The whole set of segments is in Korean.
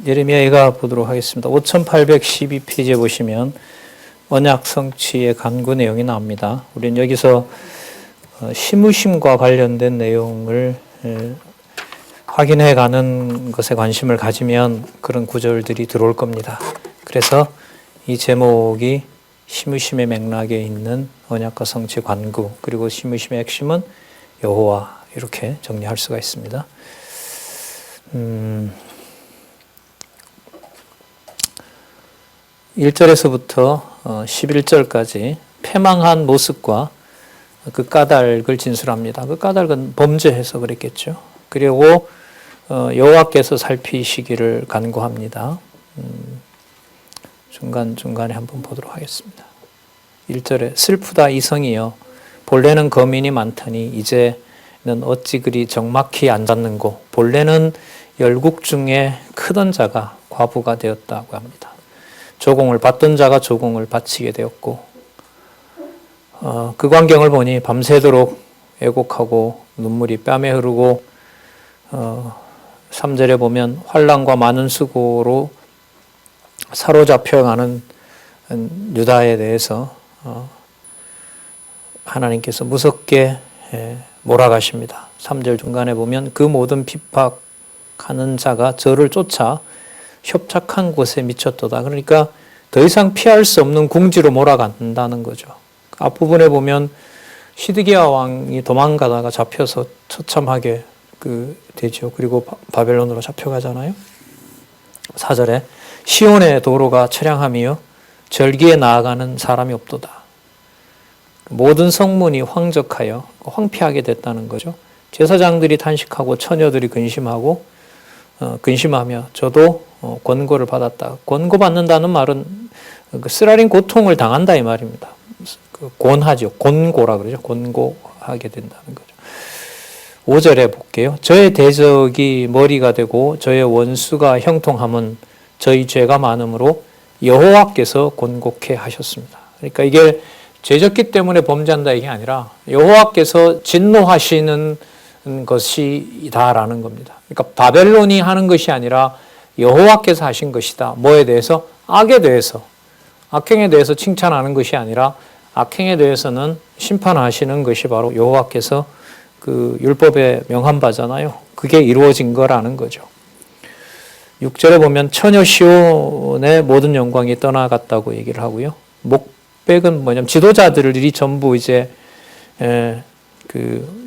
예레미야가 보도록 하겠습니다. 5812페이지에 보시면 언약 성취의 간구 내용이 나옵니다. 우리는 여기서 시무심과 관련된 내용을 확인해 가는 것에 관심을 가지면 그런 구절들이 들어올 겁니다. 그래서 이 제목이 시무심의 맥락에 있는 언약과 성취의 간구, 그리고 시무심의 핵심은 여호와, 이렇게 정리할 수가 있습니다. 1절에서부터 11절까지 패망한 모습과 그 까닭을 진술합니다. 그 까닭은 범죄해서 그랬겠죠. 그리고 여호와께서 살피시기를 간구합니다. 중간중간에 한번 보도록 하겠습니다. 1절에 슬프다 이성이여 본래는 거민이 많더니 이제는 어찌 그리 적막히 앉았는고 본래는 열국 중에 크던 자가 과부가 되었다고 합니다. 조공을 받던 자가 조공을 바치게 되었고 그 광경을 보니 밤새도록 애곡하고 눈물이 뺨에 흐르고 3절에 보면 환난과 많은 수고로 사로잡혀가는 유다에 대해서 하나님께서 무섭게 몰아가십니다. 3절 중간에 보면 그 모든 핍박하는 자가 저를 쫓아 협착한 곳에 미쳤도다. 그러니까 더 이상 피할 수 없는 궁지로 몰아간다는 거죠. 앞부분에 보면 시드기야 왕이 도망가다가 잡혀서 처참하게 되죠. 그리고 바벨론으로 잡혀가잖아요. 4절에 시온의 도로가 처량하며 절기에 나아가는 사람이 없도다. 모든 성문이 황적하여 황폐하게 됐다는 거죠. 제사장들이 탄식하고 처녀들이 근심하며 저도 권고를 받았다. 권고받는다는 말은 쓰라린 고통을 당한다 이 말입니다. 권하죠. 권고라 그러죠. 권고하게 된다는 거죠. 5절에 볼게요. 저의 대적이 머리가 되고 저의 원수가 형통함은 저희 죄가 많으므로 여호와께서 권고케 하셨습니다. 그러니까 이게 죄졌기 때문에 범죄한다 이게 아니라 여호와께서 진노하시는 것이다라는 겁니다. 그러니까 바벨론이 하는 것이 아니라 여호와께서 하신 것이다. 뭐에 대해서? 악에 대해서. 악행에 대해서 칭찬하는 것이 아니라 악행에 대해서는 심판하시는 것이 바로 여호와께서 그 율법에 명한 바잖아요. 그게 이루어진 거라는 거죠. 6절에 보면 처녀 시온의 모든 영광이 떠나갔다고 얘기를 하고요. 목백은 뭐냐면 지도자들이 전부 이제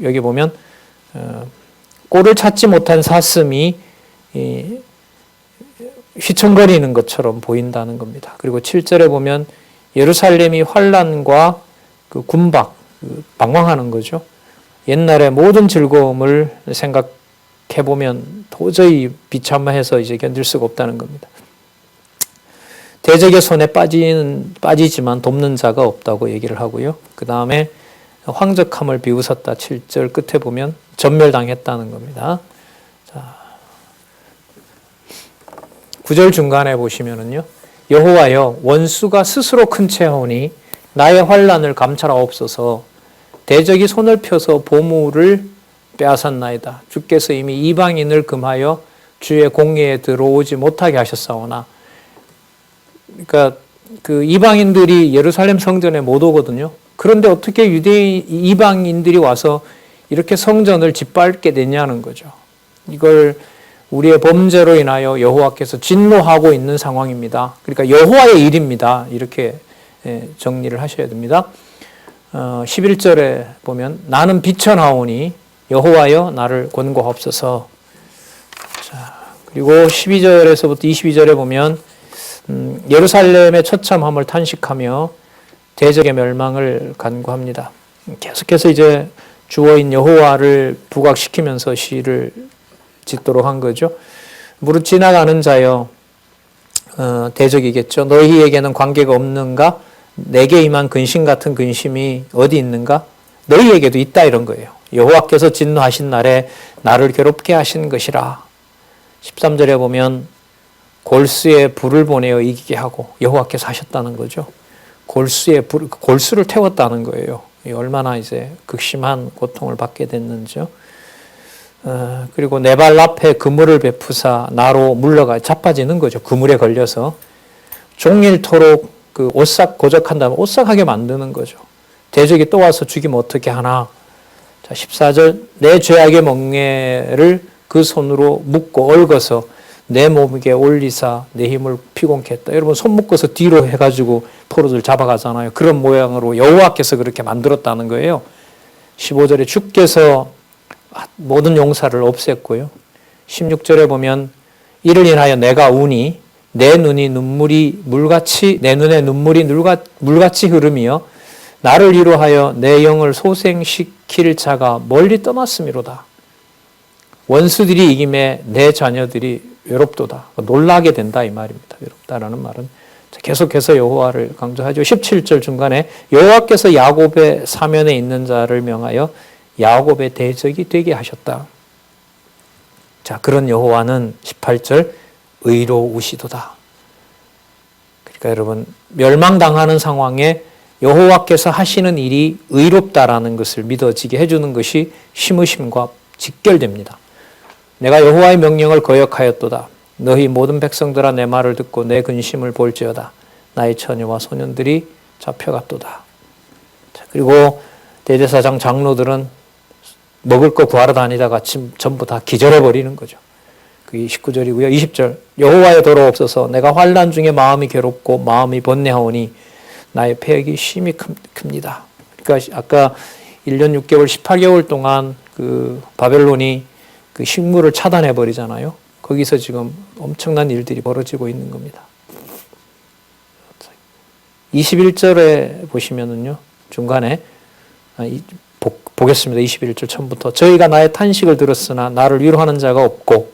여기 보면 꼴을 찾지 못한 사슴이 휘청거리는 것처럼 보인다는 겁니다. 그리고 7절에 보면 예루살렘이 환난과 그 군박, 방황하는 거죠. 옛날의 모든 즐거움을 생각해보면 도저히 비참해서 이제 견딜 수가 없다는 겁니다. 대적의 손에 빠지지만 돕는 자가 없다고 얘기를 하고요. 그 다음에 황적함을 비웃었다. 7절 끝에 보면 전멸당했다는 겁니다. 자, 9절 중간에 보시면은요. 여호와여 원수가 스스로 큰 채하오니 나의 환난을 감찰하옵소서. 대적이 손을 펴서 보물을 빼앗았나이다. 주께서 이미 이방인을 금하여 주의 공예에 들어오지 못하게 하셨사오나. 그러니까 그 이방인들이 예루살렘 성전에 못 오거든요. 그런데 어떻게 이방인들이 와서 이렇게 성전을 짓밟게 되냐는 거죠. 이걸 우리의 범죄로 인하여 여호와께서 진노하고 있는 상황입니다. 그러니까 여호와의 일입니다. 이렇게 정리를 하셔야 됩니다. 11절에 보면 나는 비천하오니 여호와여 나를 권고하옵소서. 자, 그리고 12절에서부터 22절에 보면 예루살렘의 처참함을 탄식하며 대적의 멸망을 간구합니다. 계속해서 이제 주어인 여호와를 부각시키면서 시를 짓도록 한 거죠. 무릇 지나가는 자여, 대적이겠죠. 너희에게는 관계가 없는가? 내게 임한 근심 같은 근심이 어디 있는가? 너희에게도 있다 이런 거예요. 여호와께서 진노하신 날에 나를 괴롭게 하신 것이라. 13절에 보면 골수에 불을 보내어 이기게 하고 여호와께서 하셨다는 거죠. 골수를 태웠다는 거예요. 얼마나 이제 극심한 고통을 받게 됐는지요. 그리고 내 발 앞에 그물을 베푸사 나로 물러가 자빠지는 거죠. 그물에 걸려서 종일토록 그 오싹 고적한 다음에 오싹하게 만드는 거죠. 대적이 또 와서 죽이면 어떻게 하나. 자, 14절 내 죄악의 멍에를 그 손으로 묶고 얽어서 내 몸에게 올리사 내 힘을 피곤케 했다. 여러분 손 묶어서 뒤로 해가지고 포로들 잡아가잖아요. 그런 모양으로 여호와께서 그렇게 만들었다는 거예요. 15절에 주께서 모든 용사를 없앴고요. 16절에 보면 이를 인하여 내가 우니 내 눈이 눈물이 물같이 내 눈에 눈물이 물같이 흐름이여 나를 위로하여 내 영을 소생시킬 자가 멀리 떠났음이로다. 원수들이 이김에 내 자녀들이 외롭도다. 놀라게 된다 이 말입니다. 외롭다라는 말은 계속해서 여호와를 강조하죠. 17절 중간에 여호와께서 야곱의 사면에 있는 자를 명하여 야곱의 대적이 되게 하셨다. 자, 그런 여호와는 18절 의로우시도다. 그러니까 여러분 멸망당하는 상황에 여호와께서 하시는 일이 의롭다라는 것을 믿어지게 해주는 것이 심으심과 직결됩니다. 내가 여호와의 명령을 거역하였도다. 너희 모든 백성들아 내 말을 듣고 내 근심을 볼지어다. 나의 처녀와 소년들이 잡혀갔도다. 자, 그리고 대제사장 장로들은 먹을 거 구하러 다니다가 전부 다 기절해버리는 거죠. 그게 19절이고요. 20절 여호와의 도로 없어서 내가 환난 중에 마음이 괴롭고 마음이 번뇌하오니 나의 폐역이 심히 큽니다. 그러니까 아까 1년 6개월 18개월 동안 그 바벨론이 그 식물을 차단해 버리잖아요. 거기서 지금 엄청난 일들이 벌어지고 있는 겁니다. 21절에 보시면은요. 중간에 보겠습니다. 21절 처음부터 저희가 나의 탄식을 들었으나 나를 위로하는 자가 없고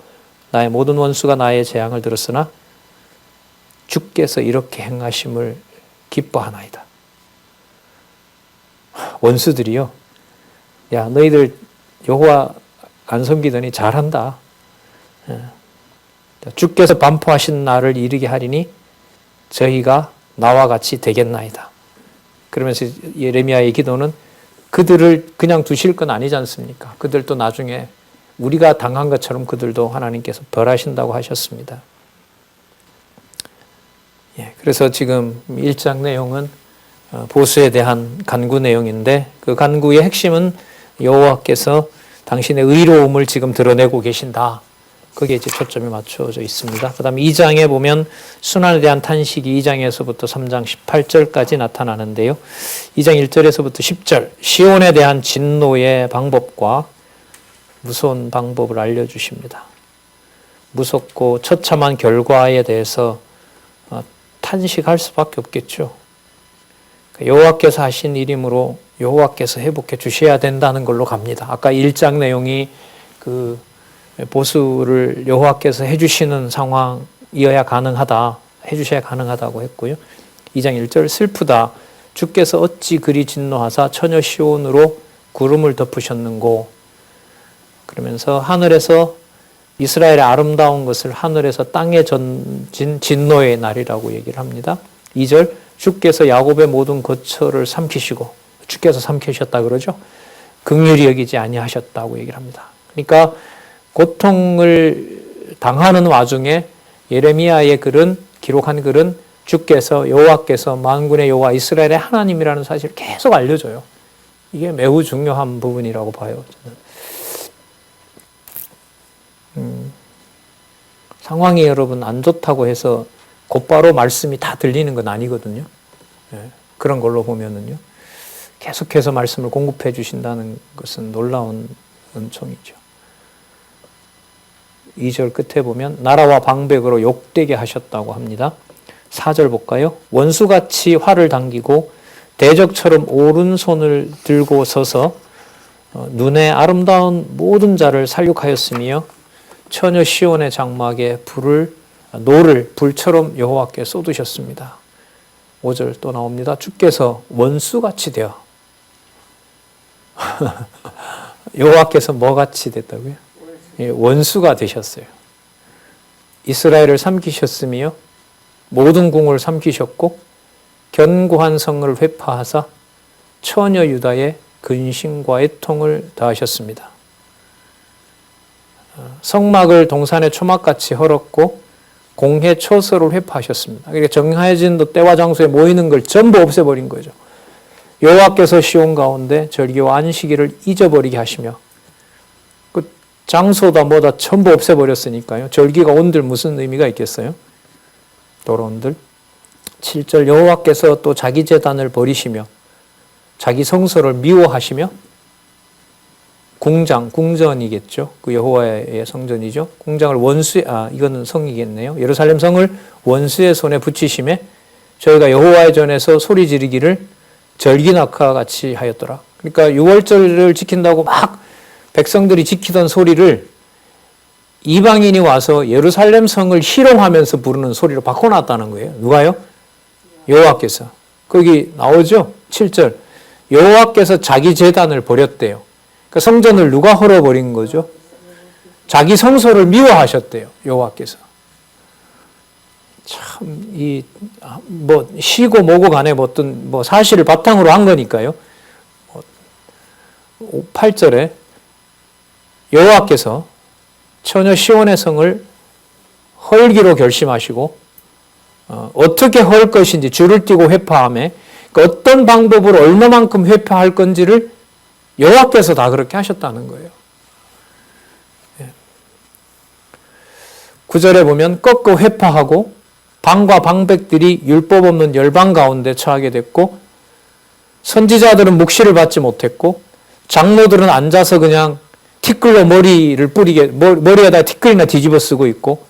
나의 모든 원수가 나의 재앙을 들었으나 주께서 이렇게 행하심을 기뻐하나이다. 원수들이요. 야, 너희들 여호와 안 섬기더니 잘한다. 주께서 반포하신 날을 이르게 하리니 저희가 나와 같이 되겠나이다. 그러면서 예레미야의 기도는 그들을 그냥 두실 건 아니지 않습니까? 그들도 나중에 우리가 당한 것처럼 그들도 하나님께서 벌하신다고 하셨습니다. 그래서 지금 1장 내용은 보수에 대한 간구 내용인데 그 간구의 핵심은 여호와께서 당신의 의로움을 지금 드러내고 계신다. 거기에 이제 초점이 맞춰져 있습니다. 그 다음에 2장에 보면 순환에 대한 탄식이 2장에서부터 3장 18절까지 나타나는데요. 2장 1절에서부터 10절 시온에 대한 진노의 방법과 무서운 방법을 알려주십니다. 무섭고 처참한 결과에 대해서 탄식할 수밖에 없겠죠. 여호와께서 하신 일이므로 여호와께서 회복해 주셔야 된다는 걸로 갑니다. 아까 1장 내용이 그 보수를 여호와께서 해주시는 상황이어야 가능하다, 해주셔야 가능하다고 했고요. 2장 1절 슬프다. 주께서 어찌 그리 진노하사 처녀 시온으로 구름을 덮으셨는고. 그러면서 하늘에서 이스라엘의 아름다운 것을 하늘에서 땅에 던진 진노의 날이라고 얘기를 합니다. 2절 주께서 야곱의 모든 거처를 삼키시고 주께서 삼키셨다 그러죠. 긍휼히 여기지 아니하셨다고 얘기를 합니다. 그러니까 고통을 당하는 와중에 예레미야의 글은 기록한 글은 주께서 여호와께서 만군의 여호와 이스라엘의 하나님이라는 사실을 계속 알려줘요. 이게 매우 중요한 부분이라고 봐요. 상황이 여러분 안 좋다고 해서 곧바로 말씀이 다 들리는 건 아니거든요. 그런 걸로 보면은요. 계속해서 말씀을 공급해 주신다는 것은 놀라운 은총이죠. 2절 끝에 보면 나라와 방백으로 욕되게 하셨다고 합니다. 4절 볼까요? 원수같이 활을 당기고 대적처럼 오른손을 들고 서서 눈에 아름다운 모든 자를 살육하였으며 처녀 시온의 장막에 노를 불처럼 여호와께 쏟으셨습니다. 5절 또 나옵니다. 주께서 원수같이 되어 여호와께서 뭐같이 됐다고요? 원수가 되셨어요. 이스라엘을 삼키셨으며 모든 궁을 삼키셨고 견고한 성을 회파하사 처녀 유다의 근심과 애통을 다하셨습니다. 성막을 동산의 초막같이 헐었고 공회 초서를 회파하셨습니다. 그러니까 정해진 때와 장소에 모이는 걸 전부 없애버린 거죠. 여호와께서 시온 가운데 절기와 안식일을 잊어버리게 하시며 그 장소다 뭐다 전부 없애버렸으니까요. 절기가 온들 무슨 의미가 있겠어요? 돌아온들. 7절 여호와께서 또 자기 제단을 버리시며 자기 성소를 미워하시며 궁전이겠죠. 그 여호와의 성전이죠. 궁장을 이거는 성이겠네요. 예루살렘 성을 원수의 손에 붙이심에 저희가 여호와의 전에서 소리 지르기를 절기낙화 같이 하였더라. 그러니까 6월절을 지킨다고 막 백성들이 지키던 소리를 이방인이 와서 예루살렘 성을 희롱하면서 부르는 소리로 바꿔놨다는 거예요. 누가요? 여호와께서. 거기 나오죠? 7절. 여호와께서 자기 제단을 버렸대요. 그러니까 성전을 누가 헐어버린 거죠? 자기 성소를 미워하셨대요. 여호와께서. 참, 시고 뭐고 간에 어떤 사실을 바탕으로 한 거니까요. 8절에 여호와께서 처녀 시온의 성을 헐기로 결심하시고 어떻게 헐 것인지 줄을 띄고 회파하며 어떤 방법으로 얼마만큼 회파할 건지를 여호와께서 다 그렇게 하셨다는 거예요. 9절에 보면 꺾어 회파하고 방과 방백들이 율법 없는 열방 가운데 처하게 됐고 선지자들은 묵시를 받지 못했고 장로들은 앉아서 그냥 티끌로 머리에다 티끌이나 뒤집어 쓰고 있고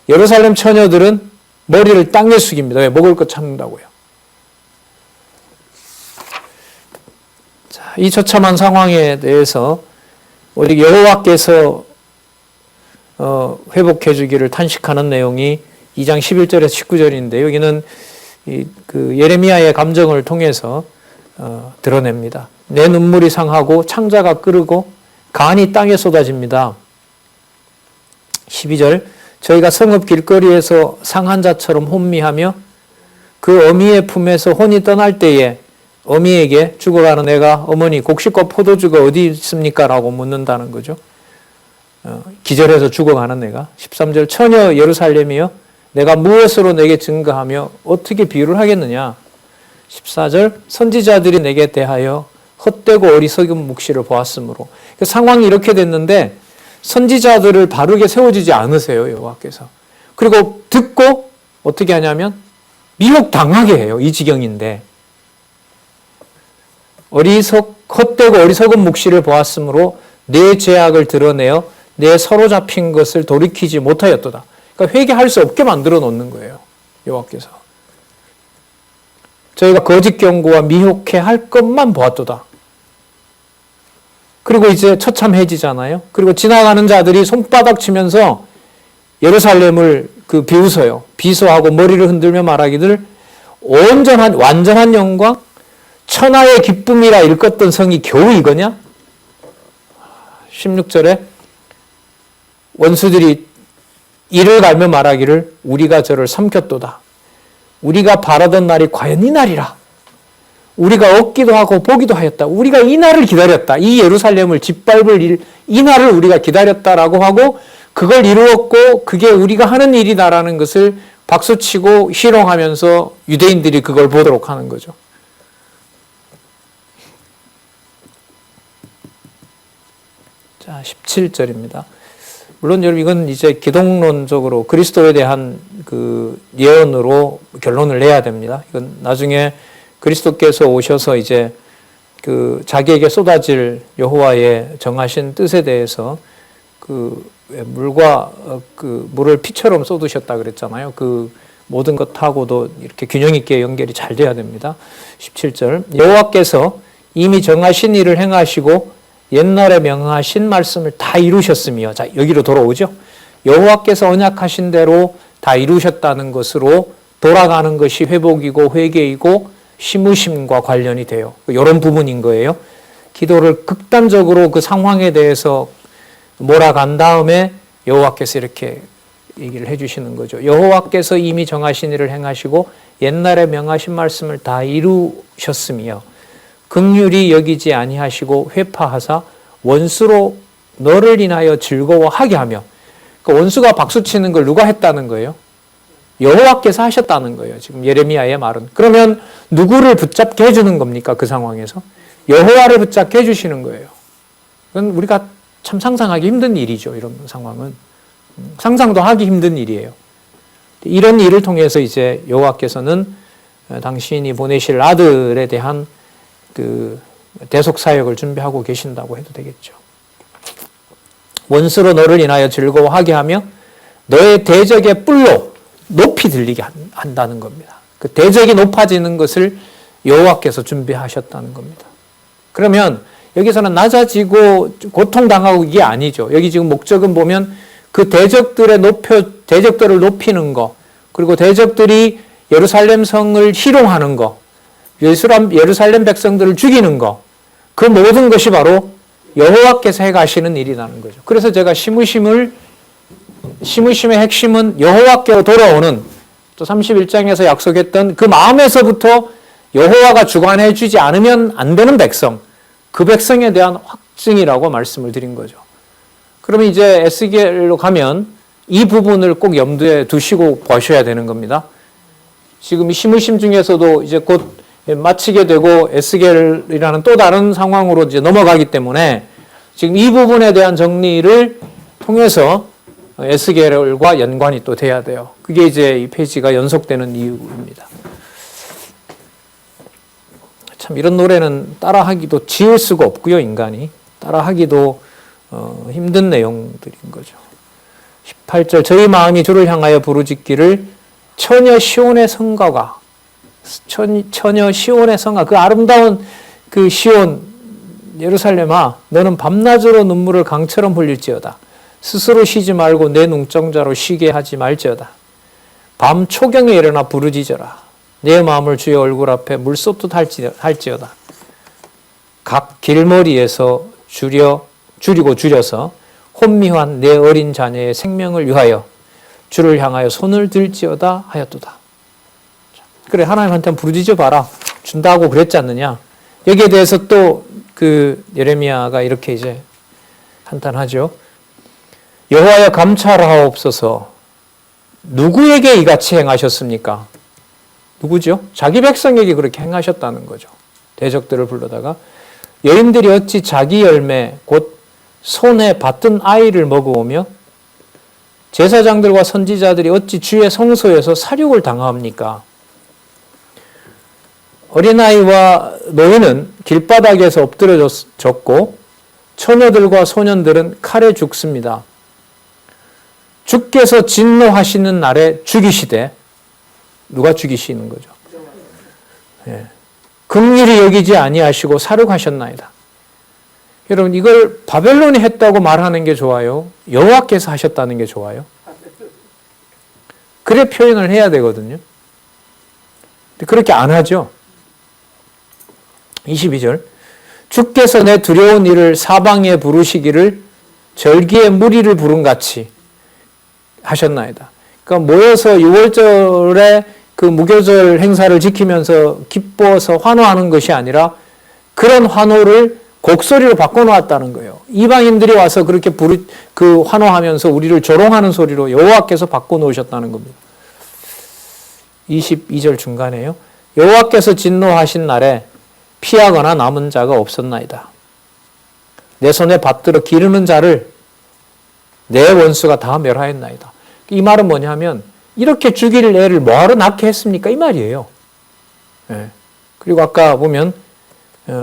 예루살렘 처녀들은 머리를 땅에 숙입니다. 왜? 먹을 것 찾는다고요. 자, 이 처참한 상황에 대해서 우리 여호와께서 회복해 주기를 탄식하는 내용이 2장 11절에서 19절인데 여기는 그 예레미야의 감정을 통해서 드러냅니다. 내 눈물이 상하고 창자가 끓고 간이 땅에 쏟아집니다. 12절 저희가 성읍 길거리에서 상한 자처럼 혼미하며 그 어미의 품에서 혼이 떠날 때에 어미에게 죽어가는 애가 어머니 곡식과 포도주가 어디 있습니까? 라고 묻는다는 거죠. 기절해서 죽어가는 애가. 13절 처녀 예루살렘이여 내가 무엇으로 내게 증거하며 어떻게 비유를 하겠느냐. 14절 선지자들이 내게 대하여 헛되고 어리석은 묵시를 보았으므로. 상황이 이렇게 됐는데 선지자들을 바르게 세워주지 않으세요. 여호와께서. 그리고 듣고 어떻게 하냐면 미혹당하게 해요. 이 지경인데. 헛되고 어리석은 묵시를 보았으므로 내 죄악을 드러내어 내 서로 잡힌 것을 돌이키지 못하였도다. 그러니까 회개할 수 없게 만들어 놓는 거예요. 여호와께서. 저희가 거짓 경고와 미혹해 할 것만 보았도다. 그리고 이제 처참해지잖아요. 그리고 지나가는 자들이 손바닥 치면서 예루살렘을 비웃어요. 비소하고 머리를 흔들며 말하기를 완전한 영광, 천하의 기쁨이라 일컫던 성이 겨우 이거냐? 16절에 원수들이 이를 갈며 말하기를 우리가 저를 삼켰도다. 우리가 바라던 날이 과연 이 날이라. 우리가 얻기도 하고 보기도 하였다. 우리가 이 날을 기다렸다. 이 예루살렘을 짓밟을 이 날을 우리가 기다렸다라고 하고 그걸 이루었고 그게 우리가 하는 일이다라는 것을 박수치고 희롱하면서 유대인들이 그걸 보도록 하는 거죠. 자, 17절입니다. 물론 여러분 이건 이제 기독론적으로 그리스도에 대한 그 예언으로 결론을 내야 됩니다. 이건 나중에 그리스도께서 오셔서 이제 그 자기에게 쏟아질 여호와의 정하신 뜻에 대해서 그 물을 피처럼 쏟으셨다 그랬잖아요. 그 모든 것하고도 이렇게 균형 있게 연결이 잘 돼야 됩니다. 17절 여호와께서 이미 정하신 일을 행하시고 옛날에 명하신 말씀을 다 이루셨으며, 자 여기로 돌아오죠. 여호와께서 언약하신 대로 다 이루셨다는 것으로 돌아가는 것이 회복이고 회개이고 심으심과 관련이 돼요. 이런 부분인 거예요. 기도를 극단적으로 그 상황에 대해서 몰아간 다음에 여호와께서 이렇게 얘기를 해주시는 거죠. 여호와께서 이미 정하신 일을 행하시고 옛날에 명하신 말씀을 다 이루셨으며 긍휼히 여기지 아니하시고 회파하사 원수로 너를 인하여 즐거워하게 하며, 그러니까 원수가 박수치는 걸 누가 했다는 거예요? 여호와께서 하셨다는 거예요. 지금 예레미야의 말은. 그러면 누구를 붙잡게 해주는 겁니까? 그 상황에서 여호와를 붙잡게 해주시는 거예요. 그건 우리가 참 상상하기 힘든 일이죠. 이런 상황은 상상도 하기 힘든 일이에요. 이런 일을 통해서 이제 여호와께서는 당신이 보내실 아들에 대한 그 대속 사역을 준비하고 계신다고 해도 되겠죠. 원수로 너를 인하여 즐거워하게 하며 너의 대적의 뿔로 높이 들리게 한다는 겁니다. 그 대적이 높아지는 것을 여호와께서 준비하셨다는 겁니다. 그러면 여기서는 낮아지고 고통당하고 이게 아니죠. 여기 지금 목적은 보면 그 대적들을 높이는 거, 그리고 대적들이 예루살렘 성을 희롱하는 거, 예루살렘 백성들을 죽이는 거, 그 모든 것이 바로 여호와께서 해가시는 일이라는 거죠. 그래서 제가 시므심의 핵심은 여호와께로 돌아오는, 또 31장에서 약속했던 그 마음에서부터 여호와가 주관해 주지 않으면 안 되는 백성, 그 백성에 대한 확증이라고 말씀을 드린 거죠. 그러면 이제 에스겔로 가면 이 부분을 꼭 염두에 두시고 보셔야 되는 겁니다. 지금 시므심 중에서도 이제 곧 마치게 되고 에스겔이라는 또 다른 상황으로 이제 넘어가기 때문에 지금 이 부분에 대한 정리를 통해서 에스겔과 연관이 또 돼야 돼요. 그게 이제 이 페이지가 연속되는 이유입니다. 참 이런 노래는 따라하기도 지을 수가 없고요. 인간이 따라하기도 힘든 내용들인 거죠. 18절 저희 마음이 주를 향하여 부르짖기를 처녀 시온의 성가가, 처녀 시온의 성가, 그 아름다운 그 시온 예루살렘아, 너는 밤낮으로 눈물을 강처럼 흘릴지어다. 스스로 쉬지 말고 내 눈동자로 쉬게 하지 말지어다. 밤 초경에 일어나 부르짖어라. 내 마음을 주의 얼굴 앞에 물쏟듯 할지어다. 각 길머리에서 줄이고 줄여서 혼미한 내 어린 자녀의 생명을 위하여 주를 향하여 손을 들지어다 하였도다. 그래, 하나님한테 부르짖어 봐라. 준다고 그랬지 않느냐. 여기에 대해서 또 그 예레미야가 이렇게 이제 한탄하죠. 여호와여 감찰하옵소서. 누구에게 이같이 행하셨습니까? 누구죠? 자기 백성에게 그렇게 행하셨다는 거죠. 대적들을 불러다가 여인들이 어찌 자기 열매 곧 손에 받든 아이를 먹어오며 제사장들과 선지자들이 어찌 주의 성소에서 살육을 당합니까? 어린아이와 노인은 길바닥에서 엎드려졌고 처녀들과 소년들은 칼에 죽습니다. 주께서 진노하시는 날에 죽이시되, 누가 죽이시는 거죠? 예. 긍휼히 여기지 아니하시고 살육하셨나이다. 여러분, 이걸 바벨론이 했다고 말하는 게 좋아요? 여호와께서 하셨다는 게 좋아요? 그래 표현을 해야 되거든요. 근데 그렇게 안 하죠. 22절 주께서 내 두려운 일을 사방에 부르시기를 절기에 무리를 부름같이 하셨나이다. 그러니까 모여서 6월절에 그 무교절 행사를 지키면서 기뻐서 환호하는 것이 아니라 그런 환호를 곡소리로 바꿔놓았다는 거예요. 이방인들이 와서 그렇게 그 환호하면서 우리를 조롱하는 소리로 여호와께서 바꿔놓으셨다는 겁니다. 22절 중간에요. 여호와께서 진노하신 날에 피하거나 남은 자가 없었나이다. 내 손에 받들어 기르는 자를 내 원수가 다 멸하였나이다. 이 말은 뭐냐면 이렇게 죽일 애를 뭐하러 낳게 했습니까? 이 말이에요. 예. 그리고 아까 보면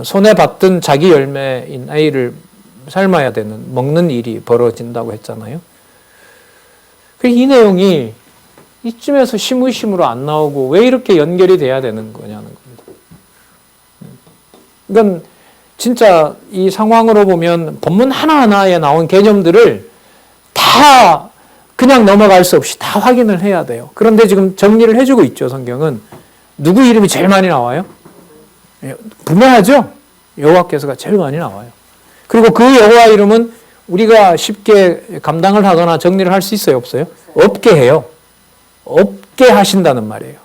손에 받든 자기 열매인 아이를 삶아야 되는, 먹는 일이 벌어진다고 했잖아요. 이 내용이 이쯤에서 시무심으로 안 나오고 왜 이렇게 연결이 돼야 되는 거냐는 겁니다. 이건 진짜 이 상황으로 보면 본문 하나하나에 나온 개념들을 다 그냥 넘어갈 수 없이 다 확인을 해야 돼요. 그런데 지금 정리를 해주고 있죠, 성경은. 누구 이름이 제일 많이 나와요? 분명하죠? 여호와께서가 제일 많이 나와요. 그리고 그 여호와 이름은 우리가 쉽게 감당을 하거나 정리를 할 수 있어요, 없어요? 없게 해요. 없게 하신다는 말이에요.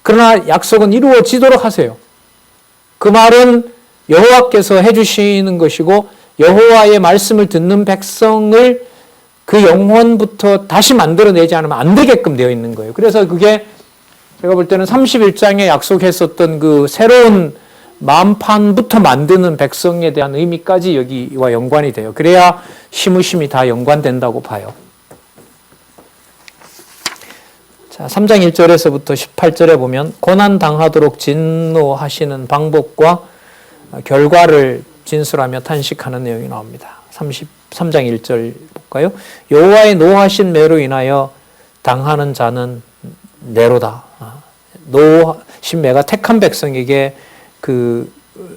그러나 약속은 이루어지도록 하세요. 그 말은 여호와께서 해주시는 것이고 여호와의 말씀을 듣는 백성을 그 영혼부터 다시 만들어내지 않으면 안 되게끔 되어 있는 거예요. 그래서 그게 제가 볼 때는 31장에 약속했었던 그 새로운 마음판부터 만드는 백성에 대한 의미까지 여기와 연관이 돼요. 그래야 시무심이 다 연관된다고 봐요. 자, 3장 1절에서부터 18절에 보면 고난당하도록 진노하시는 방법과 결과를 진술하며 탄식하는 내용이 나옵니다. 33장 1절 볼까요? 여호와의 노하신 매로 인하여 당하는 자는 내로다. 노하신 매가 택한 백성에게 그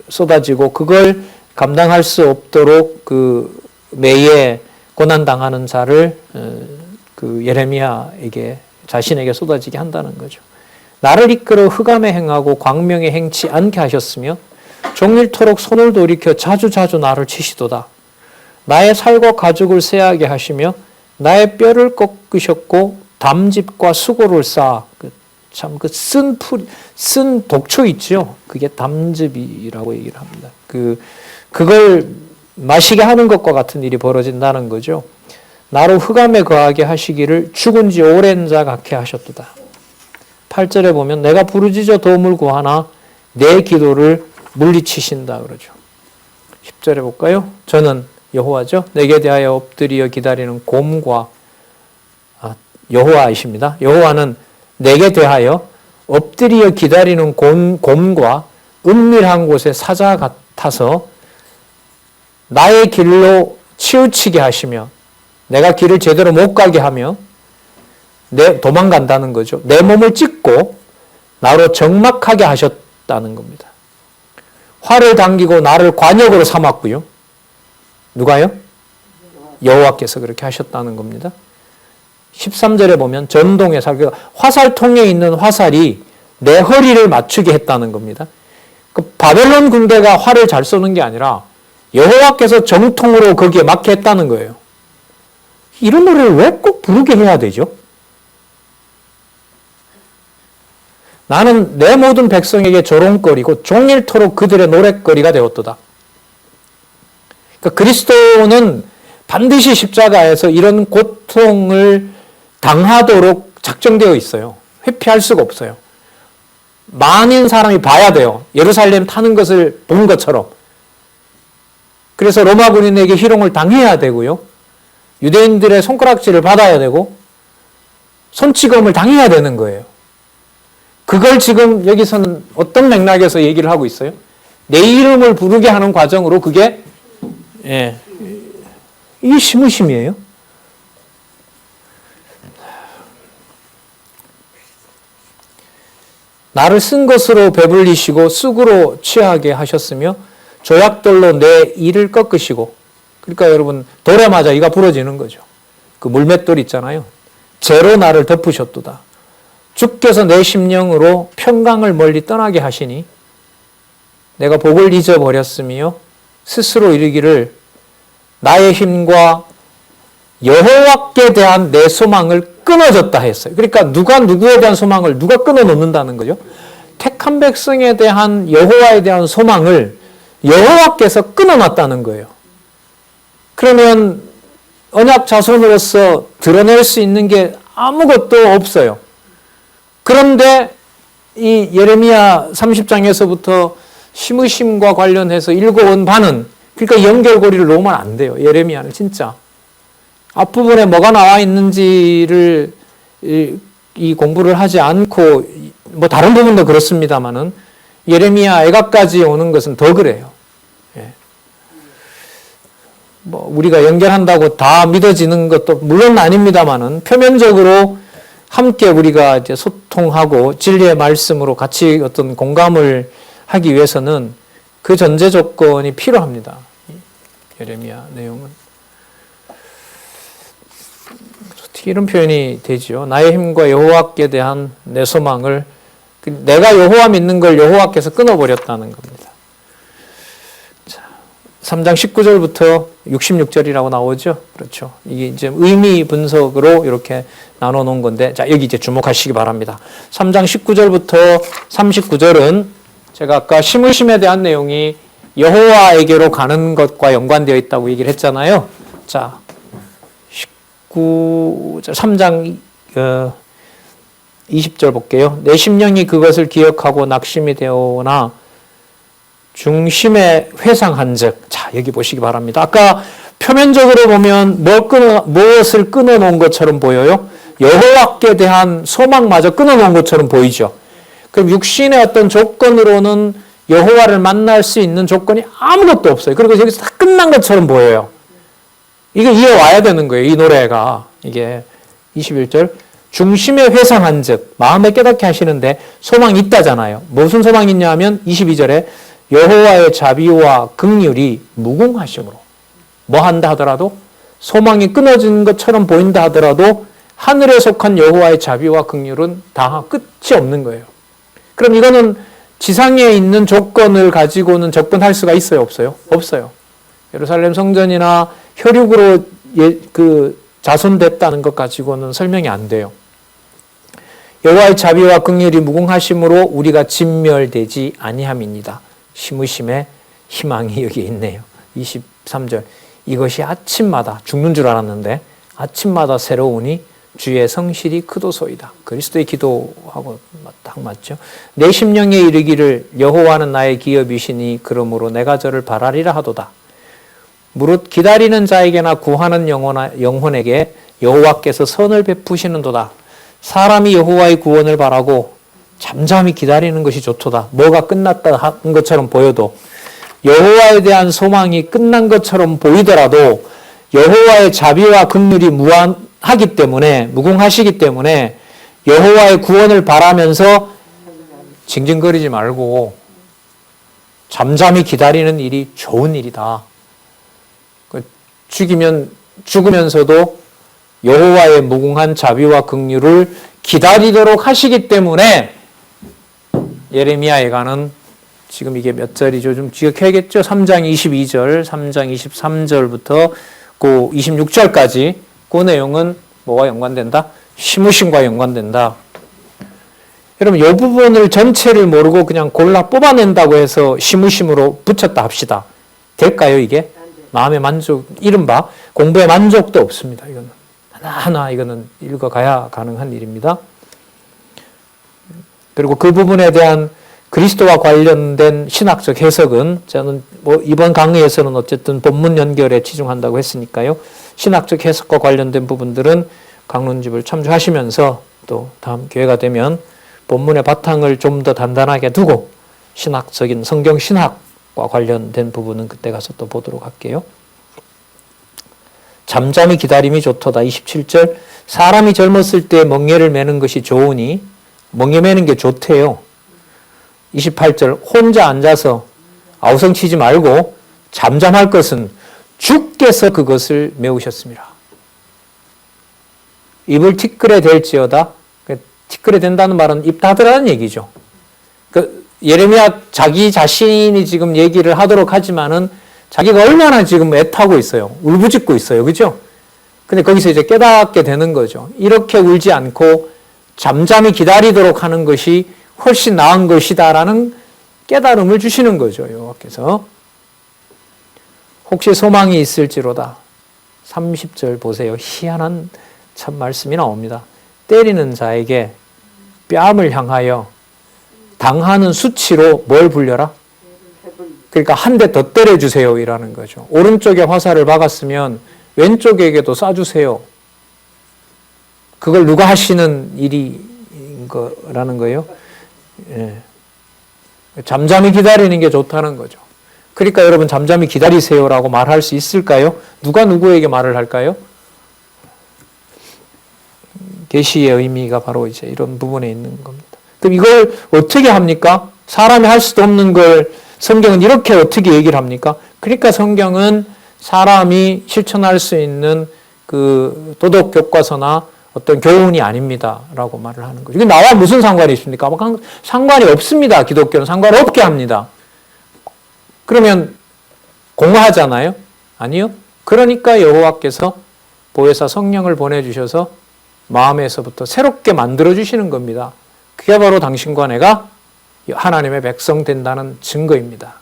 쏟아지고 그걸 감당할 수 없도록 그 매에 고난당하는 자를 그 예레미야에게 자신에게 쏟아지게 한다는 거죠. 나를 이끌어 흑암에 행하고 광명에 행치 않게 하셨으며 종일토록 손을 돌이켜 자주자주 나를 치시도다. 나의 살과 가죽을 쇠하게 하시며 나의 뼈를 꺾으셨고 담즙과 수고를 쌓아 쓴 독초 있죠. 그게 담즙이라고 얘기를 합니다. 그걸 마시게 하는 것과 같은 일이 벌어진다는 거죠. 나로 흑암에 거하게 하시기를 죽은 지 오랜 자 같게 하셨도다. 8절에 보면 내가 부르짖어 도움을 구하나 내 기도를 물리치신다 그러죠. 10절에 볼까요? 저는 여호와죠. 내게 대하여 엎드려 기다리는 곰과 여호와이십니다. 여호와는 내게 대하여 엎드려 기다리는 곰과 은밀한 곳의 사자 같아서 나의 길로 치우치게 하시며 내가 길을 제대로 못 가게 하며 도망간다는 거죠. 내 몸을 찢고 나로 적막하게 하셨다는 겁니다. 활을 당기고 나를 관역으로 삼았고요. 누가요? 여호와께서 그렇게 하셨다는 겁니다. 13절에 보면 전동의 살, 화살통에 있는 화살이 내 허리를 맞추게 했다는 겁니다. 그 바벨론 군대가 활을 잘 쏘는 게 아니라 여호와께서 정통으로 거기에 맞게 했다는 거예요. 이런 노래를 왜 꼭 부르게 해야 되죠? 나는 내 모든 백성에게 조롱거리고 종일토록 그들의 노랫거리가 되었도다. 그러니까 그리스도는 반드시 십자가에서 이런 고통을 당하도록 작정되어 있어요. 회피할 수가 없어요. 많은 사람이 봐야 돼요. 예루살렘 타는 것을 본 것처럼. 그래서 로마 군인에게 희롱을 당해야 되고요. 유대인들의 손가락질을 받아야 되고 손찌검을 당해야 되는 거예요. 그걸 지금 여기서는 어떤 맥락에서 얘기를 하고 있어요? 내 이름을 부르게 하는 과정으로 그게 이게 시무심이에요. 나를 쓴 것으로 배불리시고 쑥으로 취하게 하셨으며 조약돌로 내 이를 꺾으시고, 그러니까 여러분 돌에 맞아 이가 부러지는 거죠. 그 물맷돌 있잖아요. 재로 나를 덮으셨도다. 주께서 내 심령으로 평강을 멀리 떠나게 하시니 내가 복을 잊어버렸으며 스스로 이르기를 나의 힘과 여호와께 대한 내 소망을 끊어졌다 했어요. 그러니까 누가 누구에 대한 소망을 누가 끊어놓는다는 거죠. 택한 백성에 대한 여호와에 대한 소망을 여호와께서 끊어놨다는 거예요. 그러면 언약 자손으로서 드러낼 수 있는 게 아무것도 없어요. 그런데 이 예레미야 30장에서부터 시므심과 관련해서 읽어온 바는, 그러니까 연결고리를 놓으면 안 돼요. 예레미야는 진짜. 앞부분에 뭐가 나와 있는지를 이 공부를 하지 않고, 뭐 다른 부분도 그렇습니다만은 예레미야 애가까지 오는 것은 더 그래요. 예. 뭐 우리가 연결한다고 다 믿어지는 것도 물론 아닙니다만은 표면적으로 함께 우리가 이제 소통하고 진리의 말씀으로 같이 어떤 공감을 하기 위해서는 그 전제 조건이 필요합니다. 예레미야 내용은. 어떻게 이런 표현이 되죠? 나의 힘과 여호와께 대한 내 소망을, 내가 여호와 믿는 걸 여호와께서 끊어버렸다는 겁니다. 자, 3장 19절부터 66절이라고 나오죠. 그렇죠. 이게 이제 의미 분석으로 이렇게 나눠 놓은 건데, 자, 여기 이제 주목하시기 바랍니다. 3장 19절부터 39절은 제가 아까 시므심에 대한 내용이 여호와에게로 가는 것과 연관되어 있다고 얘기를 했잖아요. 자, 19절 3장 20절 볼게요. 내 심령이 그것을 기억하고 낙심이 되어오나 중심에 회상한 즉. 자, 여기 보시기 바랍니다. 아까 표면적으로 보면 무엇을 끊어놓은 것처럼 보여요? 여호와께 대한 소망마저 끊어놓은 것처럼 보이죠. 그럼 육신의 어떤 조건으로는 여호와를 만날 수 있는 조건이 아무것도 없어요. 그리고 여기서 다 끝난 것처럼 보여요. 이게 이어와야 되는 거예요. 이 노래가. 이게 21절. 중심에 회상한 즉 마음에 깨닫게 하시는데 소망이 있다잖아요. 무슨 소망이 있냐 하면 22절에 여호와의 자비와 긍휼이 무궁하심으로 뭐 한다 하더라도 소망이 끊어진 것처럼 보인다 하더라도 하늘에 속한 여호와의 자비와 긍휼은 다 끝이 없는 거예요. 그럼 이거는 지상에 있는 조건을 가지고는 접근할 수가 있어요? 없어요? 없어요. 예루살렘 성전이나 혈육으로 자손됐다는 것 가지고는 설명이 안 돼요. 여호와의 자비와 긍휼이 무궁하심으로 우리가 진멸되지 아니함입니다. 심으심의 희망이 여기 있네요. 23절. 이것이 아침마다 죽는 줄 알았는데 아침마다 새로우니 주의 성실이 크도소이다. 그리스도의 기도하고 딱 맞죠. 내 심령에 이르기를 여호와는 나의 기업이시니 그러므로 내가 저를 바라리라 하도다. 무릇 기다리는 자에게나 구하는 영혼에게 여호와께서 선을 베푸시는도다. 사람이 여호와의 구원을 바라고 잠잠히 기다리는 것이 좋도다. 뭐가 끝났다 한 것처럼 보여도 여호와에 대한 소망이 끝난 것처럼 보이더라도 여호와의 자비와 긍휼이 무한하기 때문에 무궁하시기 때문에 여호와의 구원을 바라면서 징징거리지 말고 잠잠히 기다리는 일이 좋은 일이다. 죽으면서도 여호와의 무궁한 자비와 긍휼을 기다리도록 하시기 때문에 예레미야에가는 지금 이게 몇 절이죠? 좀 기억해야겠죠? 3장 22절, 3장 23절부터 그 26절까지 그 내용은 뭐와 연관된다? 심으심과 연관된다. 여러분, 이 부분을 전체를 모르고 그냥 골라 뽑아낸다고 해서 심으심으로 붙였다 합시다. 될까요, 이게? 마음의 만족, 이른바 공부의 만족도 없습니다. 이거는 하나하나 이거는 읽어가야 가능한 일입니다. 그리고 그 부분에 대한 그리스도와 관련된 신학적 해석은 저는 이번 강의에서는 어쨌든 본문 연결에 치중한다고 했으니까요. 신학적 해석과 관련된 부분들은 강론집을 참조하시면서 또 다음 기회가 되면 본문의 바탕을 좀 더 단단하게 두고 신학적인 성경 신학과 관련된 부분은 그때 가서 또 보도록 할게요. 잠잠히 기다림이 좋도다. 27절. 사람이 젊었을 때 멍에를 매는 것이 좋으니 멍에 매는 게 좋대요. 28절. 혼자 앉아서 아우성치지 말고 잠잠할 것은 주께서 그것을 메우셨습니다. 입을 티끌에 댈지어다. 티끌에 댄다는 말은 입 닫으라는 얘기죠. 예레미야 자기 자신이 지금 얘기를 하도록 하지만은 자기가 얼마나 지금 애타고 있어요. 울부짖고 있어요. 그죠? 근데 거기서 이제 깨닫게 되는 거죠. 이렇게 울지 않고 잠잠히 기다리도록 하는 것이 훨씬 나은 것이다라는 깨달음을 주시는 거죠. 여호와께서. 혹시 소망이 있을지로다. 30절 보세요. 희한한 참 말씀이 나옵니다. 때리는 자에게 뺨을 향하여 당하는 수치로 뭘 불려라? 그러니까 한 대 더 때려주세요. 이라는 거죠. 오른쪽에 화살을 박았으면 왼쪽에게도 쏴주세요. 그걸 누가 하시는 일인 거라는 거예요. 예. 잠잠히 기다리는 게 좋다는 거죠. 그러니까 여러분 잠잠히 기다리세요라고 말할 수 있을까요? 누가 누구에게 말을 할까요? 계시의 의미가 바로 이제 이런 부분에 있는 겁니다. 그럼 이걸 어떻게 합니까? 사람이 할 수도 없는 걸 성경은 이렇게 어떻게 얘기를 합니까? 그러니까 성경은 사람이 실천할 수 있는 그 도덕 교과서나 어떤 교훈이 아닙니다라고 말을 하는 거죠. 이게 나와 무슨 상관이 있습니까? 상관이 없습니다. 기독교는 상관없게 합니다. 그러면 공허하잖아요? 아니요. 그러니까 여호와께서 보혜사 성령을 보내주셔서 마음에서부터 새롭게 만들어주시는 겁니다. 그게 바로 당신과 내가 하나님의 백성 된다는 증거입니다.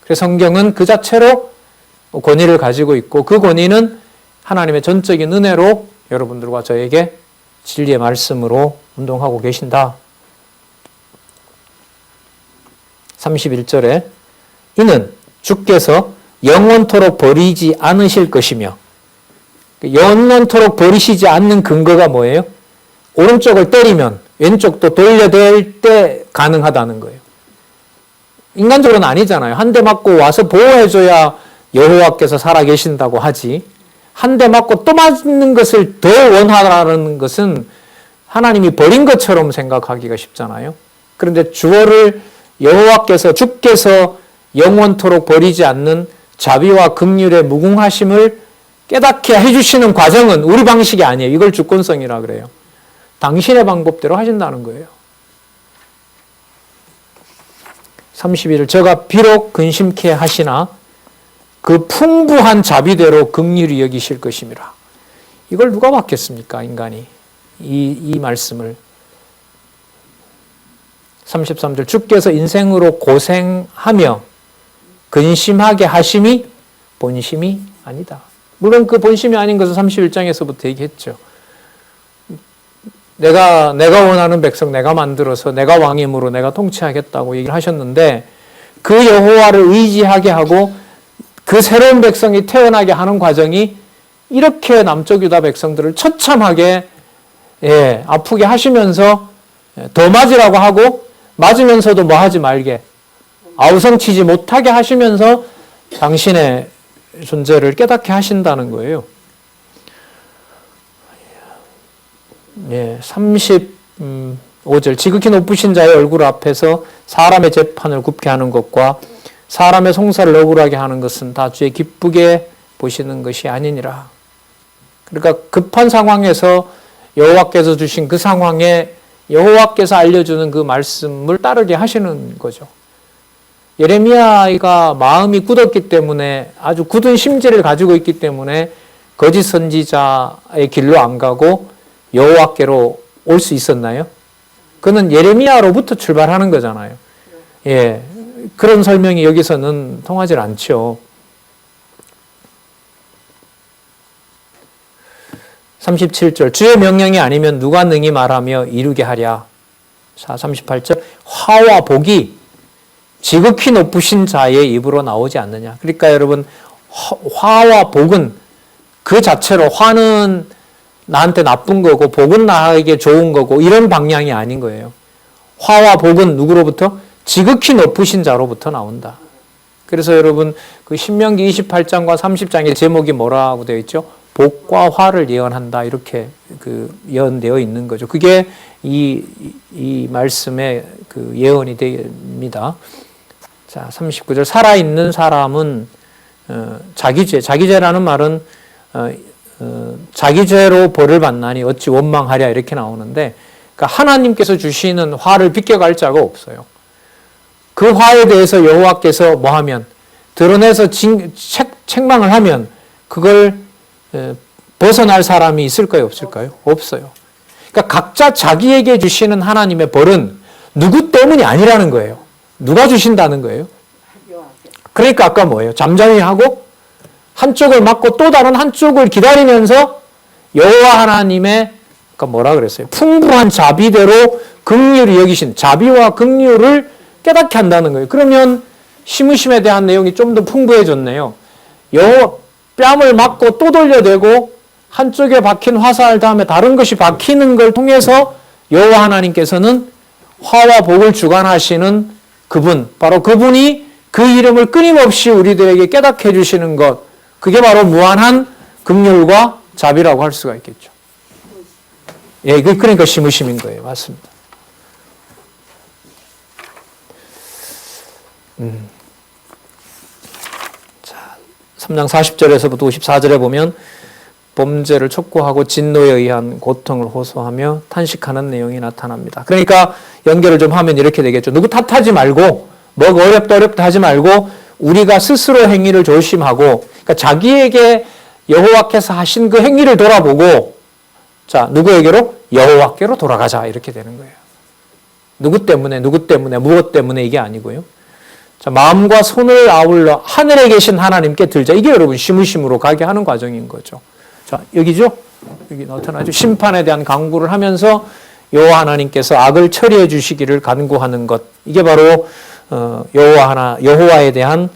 그래서 성경은 그 자체로 권위를 가지고 있고 그 권위는 하나님의 전적인 은혜로 여러분들과 저에게 진리의 말씀으로 운동하고 계신다. 31절에 이는 주께서 영원토록 버리지 않으실 것이며, 영원토록 버리시지 않는 근거가 뭐예요? 오른쪽을 때리면 왼쪽도 돌려댈 때 가능하다는 거예요. 인간적으로는 아니잖아요. 한 대 맞고 와서 보호해줘야 여호와께서 살아계신다고 하지, 한 대 맞고 또 맞는 것을 더 원하라는 것은 하나님이 버린 것처럼 생각하기가 쉽잖아요. 그런데 주께서 영원토록 버리지 않는 자비와 긍휼의 무궁하심을 깨닫게 해주시는 과정은 우리 방식이 아니에요. 이걸 주권성이라 그래요. 당신의 방법대로 하신다는 거예요. 31절 저가 비록 근심케 하시나 그 풍부한 자비대로 긍휼히 여기실 것임이라. 이걸 누가 받겠습니까? 인간이. 이 말씀을. 33절 주께서 인생으로 고생하며 근심하게 하심이 본심이 아니다. 물론 그 본심이 아닌 것은 31장에서부터 얘기했죠. 내가 원하는 백성 내가 만들어서 내가 왕임으로 내가 통치하겠다고 얘기를 하셨는데, 그 여호와를 의지하게 하고 그 새로운 백성이 태어나게 하는 과정이 이렇게 남쪽 유다 백성들을 처참하게 아프게 하시면서 더 맞으라고 하고 맞으면서도 뭐 하지 말게 아우성치지 못하게 하시면서 당신의 존재를 깨닫게 하신다는 거예요. 35절 지극히 높으신 자의 얼굴 앞에서 사람의 재판을 굽게 하는 것과 사람의 송사를 억울하게 하는 것은 다 주의 기쁘게 보시는 것이 아니니라. 그러니까 급한 상황에서 여호와께서 주신 그 상황에 여호와께서 알려주는 그 말씀을 따르게 하시는 거죠. 예레미야가 마음이 굳었기 때문에, 아주 굳은 심지를 가지고 있기 때문에 거짓 선지자의 길로 안 가고 여호와께로 올 수 있었나요? 그는 예레미야로부터 출발하는 거잖아요. 그런 설명이 여기서는 통하지 않죠. 37절 주의 명령이 아니면 누가 능히 말하며 이루게 하랴. 자, 38절 화와 복이 지극히 높으신 자의 입으로 나오지 않느냐. 그러니까 여러분, 화와 복은 그 자체로, 화는 나한테 나쁜 거고 복은 나에게 좋은 거고 이런 방향이 아닌 거예요. 화와 복은 누구로부터? 지극히 높으신 자로부터 나온다. 그래서 여러분 그 신명기 28장과 30장의 제목이 뭐라고 되어 있죠? 복과 화를 예언한다, 이렇게 그 예언되어 있는 거죠. 그게 이 말씀의 그 예언이 됩니다. 자, 39절 살아있는 사람은 자기죄라는 말은 자기죄로 벌을 받나니 어찌 원망하랴, 이렇게 나오는데, 그러니까 하나님께서 주시는 화를 비껴갈 자가 없어요. 그 화에 대해서 여호와께서 뭐하면, 드러내서 책망을 하면 그걸 벗어날 사람이 있을까요, 없을까요? 없어요. 그러니까 각자 자기에게 주시는 하나님의 벌은 누구 때문이 아니라는 거예요. 누가 주신다는 거예요? 그러니까 아까 뭐예요? 잠잠히 하고 한쪽을 맞고 또 다른 한쪽을 기다리면서 여호와 하나님의, 그러니까 뭐라 그랬어요? 풍부한 자비대로 긍휼히 여기신, 자비와 긍휼을 깨닫게 한다는 거예요. 그러면 시므심에 대한 내용이 좀 더 풍부해졌네요. 뺨을 맞고 또 돌려대고 한쪽에 박힌 화살 다음에 다른 것이 박히는 걸 통해서 여호와 하나님께서는 화와 복을 주관하시는 그분, 바로 그분이 그 이름을 끊임없이 우리들에게 깨닫게 해주시는 것, 그게 바로 무한한 긍휼과 자비라고 할 수가 있겠죠. 그러니까 시므심인 거예요. 맞습니다. 자, 3장 40절에서부터 54절에 보면 범죄를 촉구하고 진노에 의한 고통을 호소하며 탄식하는 내용이 나타납니다. 그러니까 연결을 좀 하면 이렇게 되겠죠. 누구 탓하지 말고, 뭐가 어렵다 하지 말고 우리가 스스로 행위를 조심하고, 그러니까 자기에게 여호와께서 하신 그 행위를 돌아보고, 자, 누구에게로? 여호와께로 돌아가자, 이렇게 되는 거예요. 누구 때문에, 무엇 때문에 이게 아니고요. 자, 마음과 손을 아울러 하늘에 계신 하나님께 들자. 이게 여러분 시무심으로 가게 하는 과정인 거죠. 자, 여기죠? 여기 나타나죠. 심판에 대한 간구를 하면서 여호와 하나님께서 악을 처리해 주시기를 간구하는 것. 이게 바로 여호와에 대한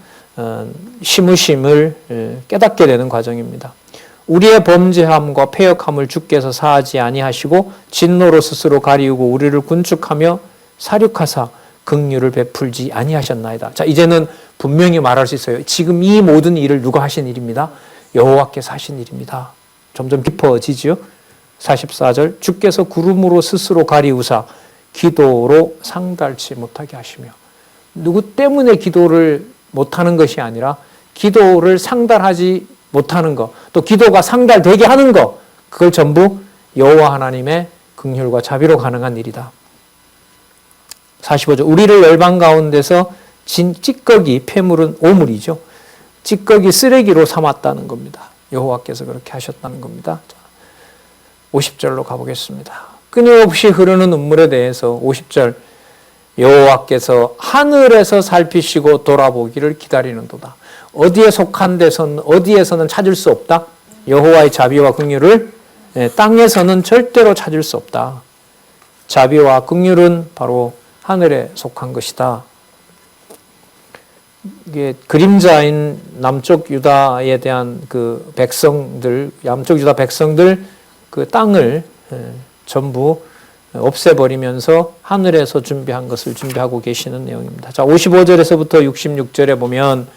시무심을 깨닫게 되는 과정입니다. 우리의 범죄함과 패역함을 주께서 사하지 아니하시고 진노로 스스로 가리우고 우리를 군축하며 사륙하사 긍휼을 베풀지 아니하셨나이다. 자, 이제는 분명히 말할 수 있어요. 지금 이 모든 일을 누가 하신 일입니다? 여호와께서 하신 일입니다. 점점 깊어지지요. 44절 주께서 구름으로 스스로 가리우사 기도로 상달치 못하게 하시며, 누구 때문에 기도를 못하는 것이 아니라 기도를 상달하지 못하는 것, 또 기도가 상달되게 하는 것, 그걸 전부 여호와 하나님의 긍휼과 자비로 가능한 일이다. 45절 우리를 열방 가운데서 찌꺼기, 폐물은 오물이죠. 찌꺼기, 쓰레기로 삼았다는 겁니다. 여호와께서 그렇게 하셨다는 겁니다. 50절로 가보겠습니다. 끊임없이 흐르는 눈물에 대해서 50절 여호와께서 하늘에서 살피시고 돌아보기를 기다리는도다. 어디에 속한 데서는 어디에서는 찾을 수 없다. 여호와의 자비와 긍휼을 땅에서는 절대로 찾을 수 없다. 자비와 긍휼은 바로 하늘에 속한 것이다. 이게 그림자인 남쪽 유다에 대한 그 백성들, 남쪽 유다 백성들 그 땅을 전부 없애버리면서 하늘에서 준비한 것을 준비하고 계시는 내용입니다. 자, 55절에서부터 66절에 보면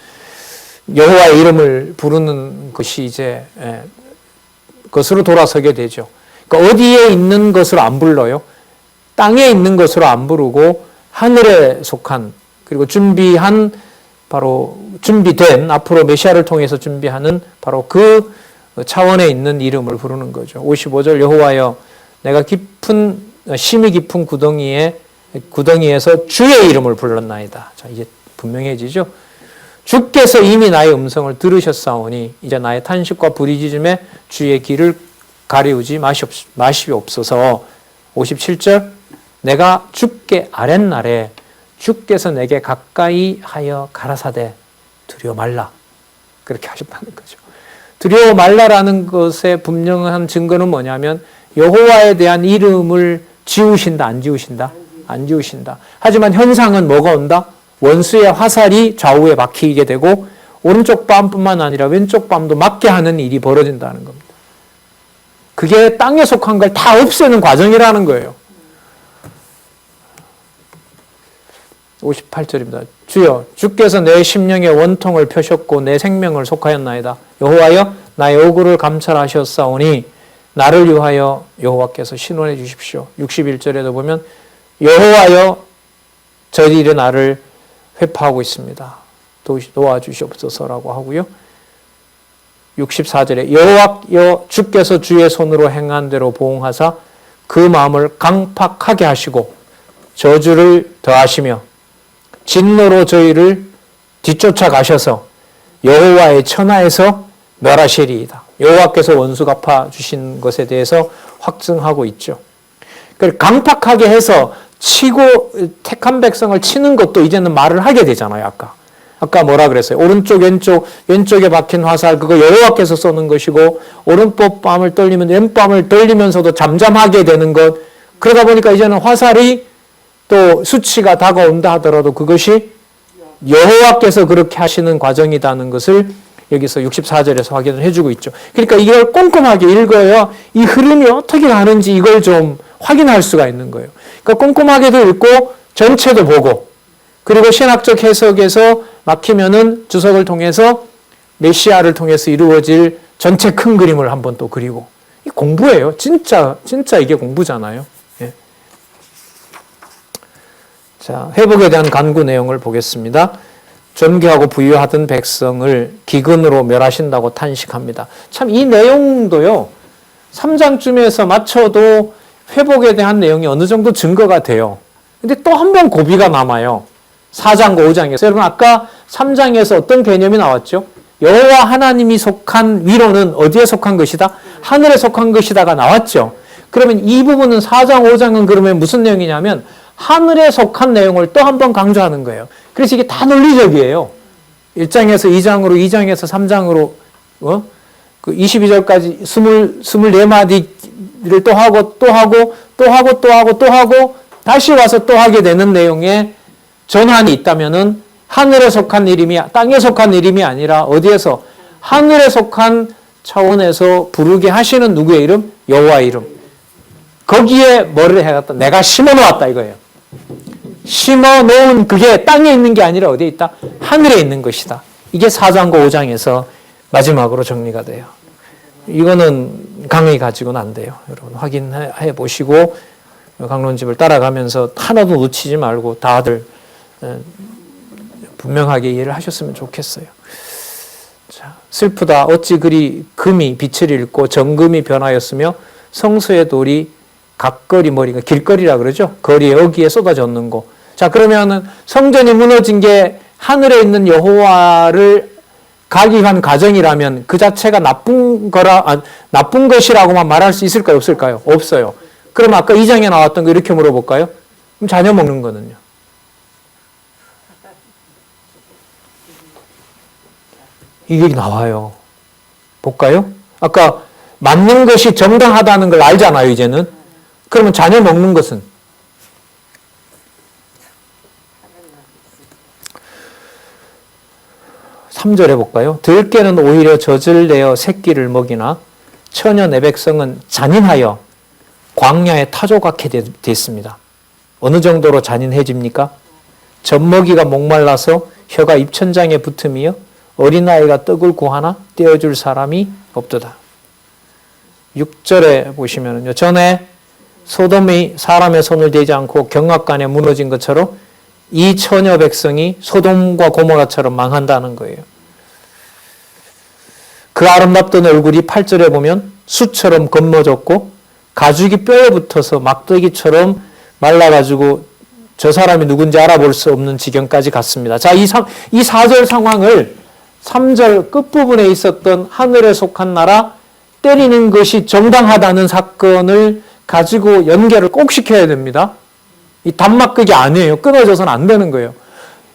여호와의 이름을 부르는 것이 이제 것으로 돌아서게 되죠. 그러니까 어디에 있는 것으로 안 불러요. 땅에 있는 것으로 안 부르고 하늘에 속한, 그리고 준비한, 바로 준비된, 앞으로 메시아를 통해서 준비하는 바로 그 차원에 있는 이름을 부르는 거죠. 55절 여호와여 내가 심히 깊은 구덩이에서 주의 이름을 불렀나이다. 자, 이제 분명해지죠. 주께서 이미 나의 음성을 들으셨사오니 이제 나의 탄식과 부르짖음에 주의 길을 가리우지 마시옵소서. 57절 내가 주께 아랫날에 주께서 내게 가까이 하여 가라사대 두려워 말라. 그렇게 하셨다는 거죠. 두려워 말라라는 것의 분명한 증거는 뭐냐면 여호와에 대한 이름을 지우신다, 안 지우신다? 안 지우신다. 하지만 현상은 뭐가 온다? 원수의 화살이 좌우에 막히게 되고 오른쪽 뺨뿐만 아니라 왼쪽 뺨도 맞게 하는 일이 벌어진다는 겁니다. 그게 땅에 속한 걸 다 없애는 과정이라는 거예요. 58절입니다. 주여 주께서 내 심령의 원통을 펴셨고 내 생명을 속하였나이다. 여호와여 나의 억울을 감찰하셨사오니 나를 위하여 여호와께서 신원해 주십시오. 61절에도 보면 여호와여 저들이 나를 회파하고 있습니다. 도와주시옵소서라고 하고요. 64절에 여호와여 주께서 주의 손으로 행한 대로 보응하사 그 마음을 강팍하게 하시고 저주를 더하시며 진노로 저희를 뒤쫓아 가셔서 여호와의 천하에서 멸하시리이다. 여호와께서 원수 갚아 주신 것에 대해서 확증하고 있죠. 강팍하게 해서 치고 택한 백성을 치는 것도 이제는 말을 하게 되잖아요. 아까 뭐라 그랬어요? 오른쪽 왼쪽에 박힌 화살 그거 여호와께서 쏘는 것이고 오른쪽 뺨을 떨리면 왼뺨을 떨리면서도 잠잠하게 되는 것. 그러다 보니까 이제는 화살이 또 수치가 다가온다 하더라도 그것이 여호와께서 그렇게 하시는 과정이라는 것을 여기서 64절에서 확인을 해주고 있죠. 그러니까 이걸 꼼꼼하게 읽어야 이 흐름이 어떻게 가는지 이걸 좀 확인할 수가 있는 거예요. 그러니까 꼼꼼하게도 읽고 전체도 보고 그리고 신학적 해석에서 막히면은 주석을 통해서 메시아를 통해서 이루어질 전체 큰 그림을 한번 또 그리고 이 공부예요. 진짜 이게 공부잖아요. 예. 자, 회복에 대한 간구 내용을 보겠습니다. 존귀하고 부유하던 백성을 기근으로 멸하신다고 탄식합니다. 참 이 내용도요. 3장쯤에서 맞춰도 회복에 대한 내용이 어느 정도 증거가 돼요. 근데 또 한 번 고비가 남아요. 4장과 5장에서. 여러분 아까 3장에서 어떤 개념이 나왔죠? 여호와 하나님이 속한 위로는 어디에 속한 것이다? 하늘에 속한 것이다가 나왔죠. 그러면 이 부분은 4장, 5장은 그러면 무슨 내용이냐면 하늘에 속한 내용을 또 한 번 강조하는 거예요. 그래서 이게 다 논리적이에요. 1장에서 2장으로, 2장에서 3장으로, 그 22절까지 24마디를 또 하고, 또 하고, 또 하고, 또 하고, 또 하고, 다시 와서 또 하게 되는 내용에 전환이 있다면은 하늘에 속한 이름이, 땅에 속한 이름이 아니라 어디에서? 하늘에 속한 차원에서 부르게 하시는 누구의 이름? 여호와의 이름. 거기에 뭐를 해갔다? 내가 심어 놓았다 이거예요. 심어 놓은 그게 땅에 있는 게 아니라 어디에 있다? 하늘에 있는 것이다. 이게 4장과 5장에서 마지막으로 정리가 돼요. 이거는 강의 가지고는 안 돼요. 여러분 확인해 보시고 강론집을 따라가면서 하나도 놓치지 말고 다들 분명하게 이해를 하셨으면 좋겠어요. 자, 슬프다. 어찌 그리 금이 빛을 잃고 정금이 변하였으며 성소의 돌이 각거리 머리가 길거리라 그러죠. 거리에 여기에 쏟아졌는 거. 자, 그러면은 성전이 무너진 게 하늘에 있는 여호와를 가기 위한 과정이라면 그 자체가 나쁜 것이라고만 말할 수 있을까요? 없을까요? 없어요. 그럼 아까 2장에 나왔던 거 이렇게 물어볼까요? 그럼 자녀 먹는 거는요? 이게 나와요. 볼까요? 아까 맞는 것이 정당하다는 걸 알잖아요, 이제는. 그러면 자녀 먹는 것은? 3절 해볼까요? 들깨는 오히려 젖을 내어 새끼를 먹이나 처녀 내 백성은 잔인하여 광야에 타조같게 됐습니다. 어느 정도로 잔인해집니까? 젖먹이가 목말라서 혀가 입천장에 붙음이여 어린아이가 떡을 구하나 떼어줄 사람이 없도다. 6절에 보시면요. 전에 소돔이 사람의 손을 대지 않고 경악간에 무너진 것처럼 이 처녀 백성이 소돔과 고모라처럼 망한다는 거예요. 그 아름답던 얼굴이 8절에 보면 수처럼 검어졌고 가죽이 뼈에 붙어서 막대기처럼 말라가지고 저 사람이 누군지 알아볼 수 없는 지경까지 갔습니다. 자, 이 4절 상황을 3절 끝부분에 있었던 하늘에 속한 나라 때리는 것이 정당하다는 사건을 가지고 연결을 꼭 시켜야 됩니다. 이 단막극이 아니에요. 끊어져서는 안 되는 거예요.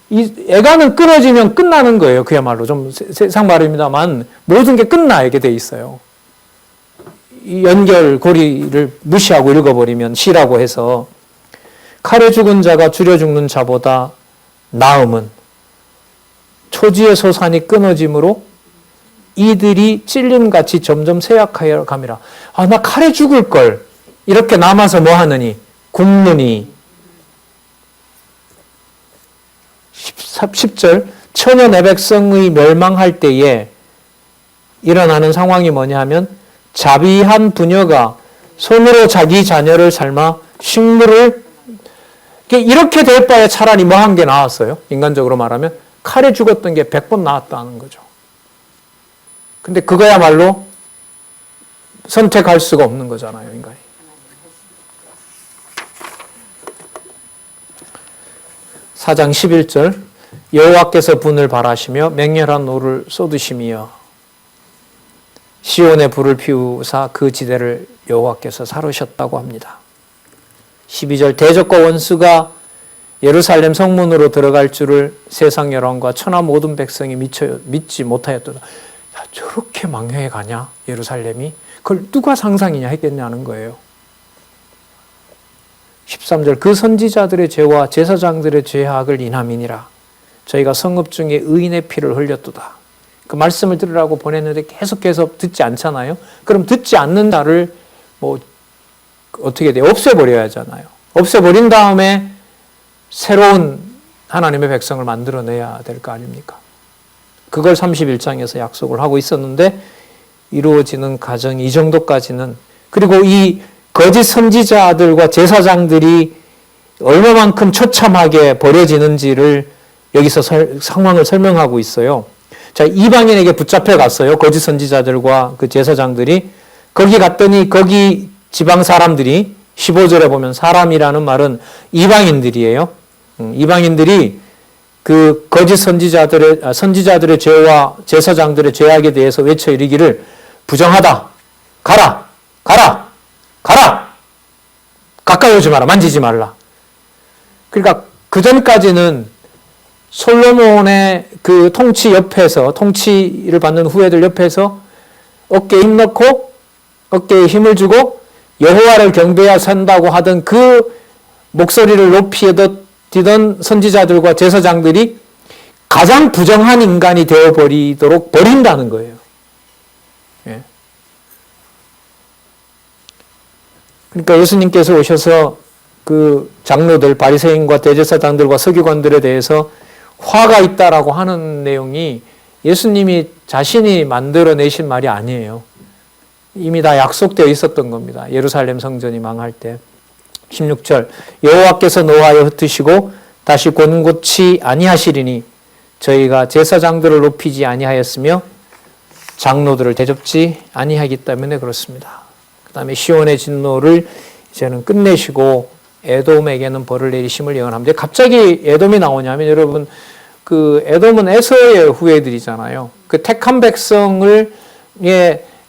이 애가는 끊어지면 끝나는 거예요. 그야말로 좀 세상 말입니다만 모든 게 끝나게 돼 있어요. 이 연결고리를 무시하고 읽어버리면 시라고 해서 칼에 죽은 자가 줄여 죽는 자보다 나음은 초지의 소산이 끊어짐으로 이들이 찔림같이 점점 쇠약하여 감이라. 아, 나 칼에 죽을 걸. 이렇게 남아서 뭐 하느니? 굶느니. 10절 처녀 내 백성의 멸망할 때에 일어나는 상황이 뭐냐 하면 자비한 부녀가 손으로 자기 자녀를 삶아 식물을 이렇게 될 바에 차라리 뭐 한 게 나았어요. 인간적으로 말하면 칼에 죽었던 게 100번 나았다는 거죠. 근데 그거야말로 선택할 수가 없는 거잖아요, 인간이. 사장 11절 여호와께서 분을 발하시며 맹렬한 노를 쏟으시며 시온에 불을 피우사 그 지대를 여호와께서 사르셨다고 합니다. 12절 대적과 원수가 예루살렘 성문으로 들어갈 줄을 세상 여론과 천하 모든 백성이 믿지 못하였도다. 야, 저렇게 망해에 가냐 예루살렘이? 그걸 누가 상상이냐 했겠냐는 거예요. 13절 그 선지자들의 죄와 제사장들의 죄악을 인함이니라. 저희가 성읍 중에 의인의 피를 흘렸도다. 그 말씀을 들으라고 보냈는데 계속해서 듣지 않잖아요. 그럼 듣지 않는 자를 뭐 어떻게 돼요? 없애버려야 하잖아요. 없애버린 다음에 새로운 하나님의 백성을 만들어내야 될 거 아닙니까? 그걸 31장에서 약속을 하고 있었는데 이루어지는 과정이 이 정도까지는, 그리고 이 거짓 선지자들과 제사장들이 얼마만큼 처참하게 버려지는지를 여기서 상황을 설명하고 있어요. 자, 이방인에게 붙잡혀 갔어요. 거짓 선지자들과 그 제사장들이. 거기 갔더니 거기 지방 사람들이 15절에 보면 사람이라는 말은 이방인들이에요. 이방인들이 그 거짓 선지자들의 죄와 제사장들의 죄악에 대해서 외쳐 이르기를 부정하다. 가라. 가라. 가라. 가까이 오지 마라. 만지지 말라. 그러니까 그 전까지는 솔로몬의 그 통치 옆에서, 통치를 받는 후예들 옆에서 어깨에 힘 넣고 어깨에 힘을 주고 여호와를 경배해야 산다고 하던 그 목소리를 높이던 선지자들과 제사장들이 가장 부정한 인간이 되어버리도록 버린다는 거예요. 예. 그러니까 예수님께서 오셔서 그 장로들, 바리새인과 대제사장들과 서기관들에 대해서 화가 있다라고 하는 내용이 예수님이 자신이 만들어내신 말이 아니에요. 이미 다 약속되어 있었던 겁니다. 예루살렘 성전이 망할 때. 16절 여호와께서 노하여 흩으시고 다시 곤고치 아니하시리니 저희가 제사장들을 높이지 아니하였으며 장로들을 대접지 아니하기 때문에 그렇습니다. 그 다음에 시온의 진노를 이제는 끝내시고 에돔에게는 벌을 내리심을 예언합니다. 갑자기 에돔이 나오냐면 여러분 그 에돔은 에서의 후예들이잖아요. 그 택한 백성을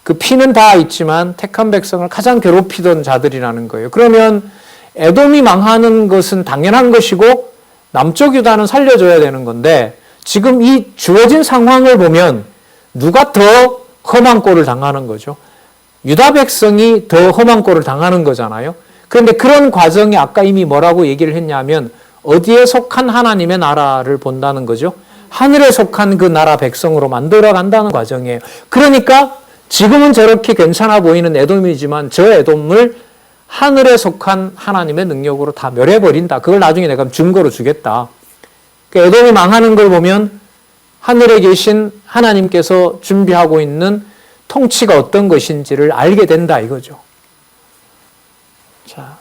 그 피는 다 있지만 택한 백성을 가장 괴롭히던 자들이라는 거예요. 그러면 에돔이 망하는 것은 당연한 것이고 남쪽 유다는 살려줘야 되는 건데 지금 이 주어진 상황을 보면 누가 더 험한 꼴을 당하는 거죠? 유다 백성이 더 험한 꼴을 당하는 거잖아요. 그런데 그런 과정이 아까 이미 뭐라고 얘기를 했냐면 어디에 속한 하나님의 나라를 본다는 거죠. 하늘에 속한 그 나라 백성으로 만들어 간다는 과정이에요. 그러니까 지금은 저렇게 괜찮아 보이는 에돔이지만 저 에돔을 하늘에 속한 하나님의 능력으로 다 멸해버린다. 그걸 나중에 내가 증거로 주겠다. 에돔이 망하는 걸 보면 하늘에 계신 하나님께서 준비하고 있는 통치가 어떤 것인지를 알게 된다 이거죠. 자,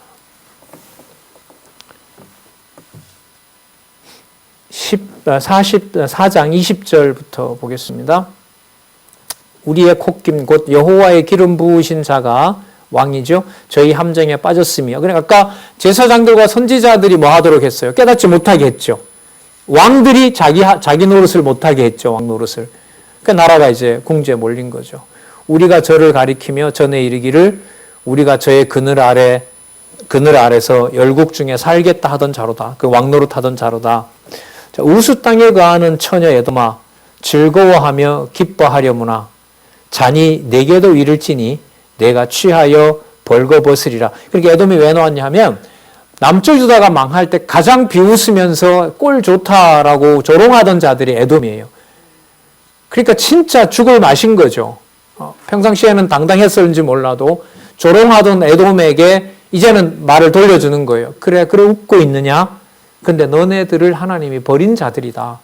44장 20절부터 보겠습니다. 우리의 콧김 곧 여호와의 기름 부으신 자가 왕이죠. 저희 함정에 빠졌으며. 그러니까 아까 제사장들과 선지자들이 뭐 하도록 했어요? 깨닫지 못하게 했죠. 왕들이 자기 노릇을 못하게 했죠. 왕 노릇을. 그러니까 나라가 이제 궁지에 몰린 거죠. 우리가 저를 가리키며 전에 이르기를 우리가 저의 그늘 아래서 열국 중에 살겠다 하던 자로다. 그 왕 노릇하던 자로다. 자, 우수 땅에 거하는 처녀 에돔아 즐거워하며 기뻐하려무나 잔이 내게도 이를지니 내가 취하여 벌거벗으리라. 그러니까 에돔이 왜 나왔냐 하면 남쪽 유다가 망할 때 가장 비웃으면서 꼴 좋다라고 조롱하던 자들이 에돔이에요. 그러니까 진짜 죽을 맛인 거죠. 평상시에는 당당했었는지 몰라도 조롱하던 에돔에게 이제는 말을 돌려주는 거예요. 그래 웃고 있느냐? 근데 너네들을 하나님이 버린 자들이다.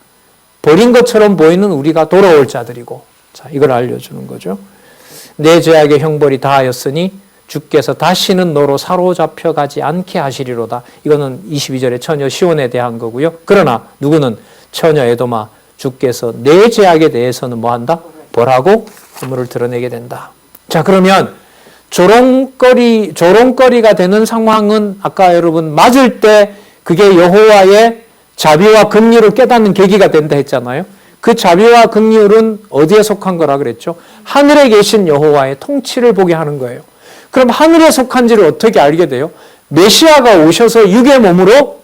버린 것처럼 보이는 우리가 돌아올 자들이고. 자, 이걸 알려주는 거죠. 내 죄악의 형벌이 다하였으니 주께서 다시는 너로 사로잡혀 가지 않게 하시리로다. 이거는 22절의 처녀 시온에 대한 거고요. 그러나 누구는 처녀 에돔아 주께서 내 죄악에 대해서는 뭐 한다? 벌하고 허물을 드러내게 된다. 자, 그러면 조롱거리가 되는 상황은 아까 여러분 맞을 때 그게 여호와의 자비와 긍휼을 깨닫는 계기가 된다 했잖아요. 그 자비와 긍휼은 어디에 속한 거라 그랬죠? 하늘에 계신 여호와의 통치를 보게 하는 거예요. 그럼 하늘에 속한지를 어떻게 알게 돼요? 메시아가 오셔서 육의 몸으로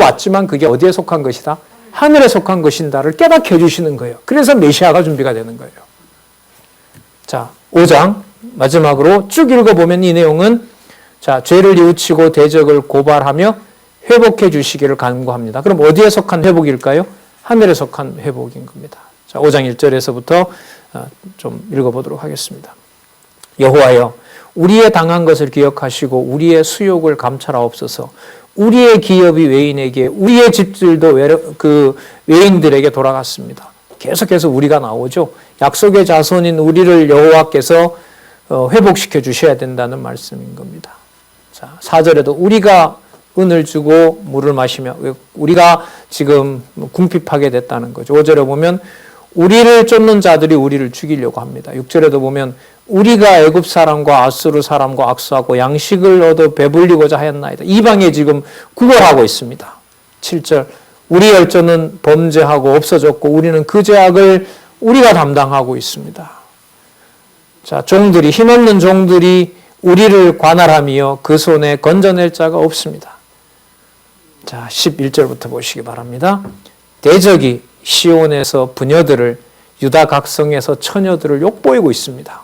왔지만 그게 어디에 속한 것이다? 하늘에 속한 것인다를 깨닫게 해주시는 거예요. 그래서 메시아가 준비가 되는 거예요. 자, 5장 마지막으로 쭉 읽어보면 이 내용은 자, 죄를 뉘우치고 대적을 고발하며 회복해 주시기를 간구합니다. 그럼 어디에 속한 회복일까요? 하늘에 속한 회복인 겁니다. 자, 5장 1절에서부터 좀 읽어보도록 하겠습니다. 여호와여, 우리의 당한 것을 기억하시고 우리의 수욕을 감찰하옵소서. 우리의 기업이 외인에게, 우리의 집들도 외인들에게 돌아갔습니다. 계속해서 우리가 나오죠. 약속의 자손인 우리를 여호와께서 회복시켜 주셔야 된다는 말씀인 겁니다. 자, 4절에도 우리가 은을 주고 물을 마시며 우리가 지금 궁핍하게 됐다는 거죠. 5절에 보면 우리를 쫓는 자들이 우리를 죽이려고 합니다. 6절에도 보면 우리가 애굽 사람과 아수르 사람과 악수하고 양식을 얻어 배불리고자 하였나이다. 이방에 지금 구걸하고 있습니다. 7절 우리 열조는 범죄하고 없어졌고 우리는 그 죄악을 우리가 담당하고 있습니다. 자, 종들이 힘없는 종들이 우리를 관할하며 그 손에 건져낼 자가 없습니다. 자, 11절부터 보시기 바랍니다. 대적이 시온에서 부녀들을, 유다 각성에서 처녀들을 욕보이고 있습니다.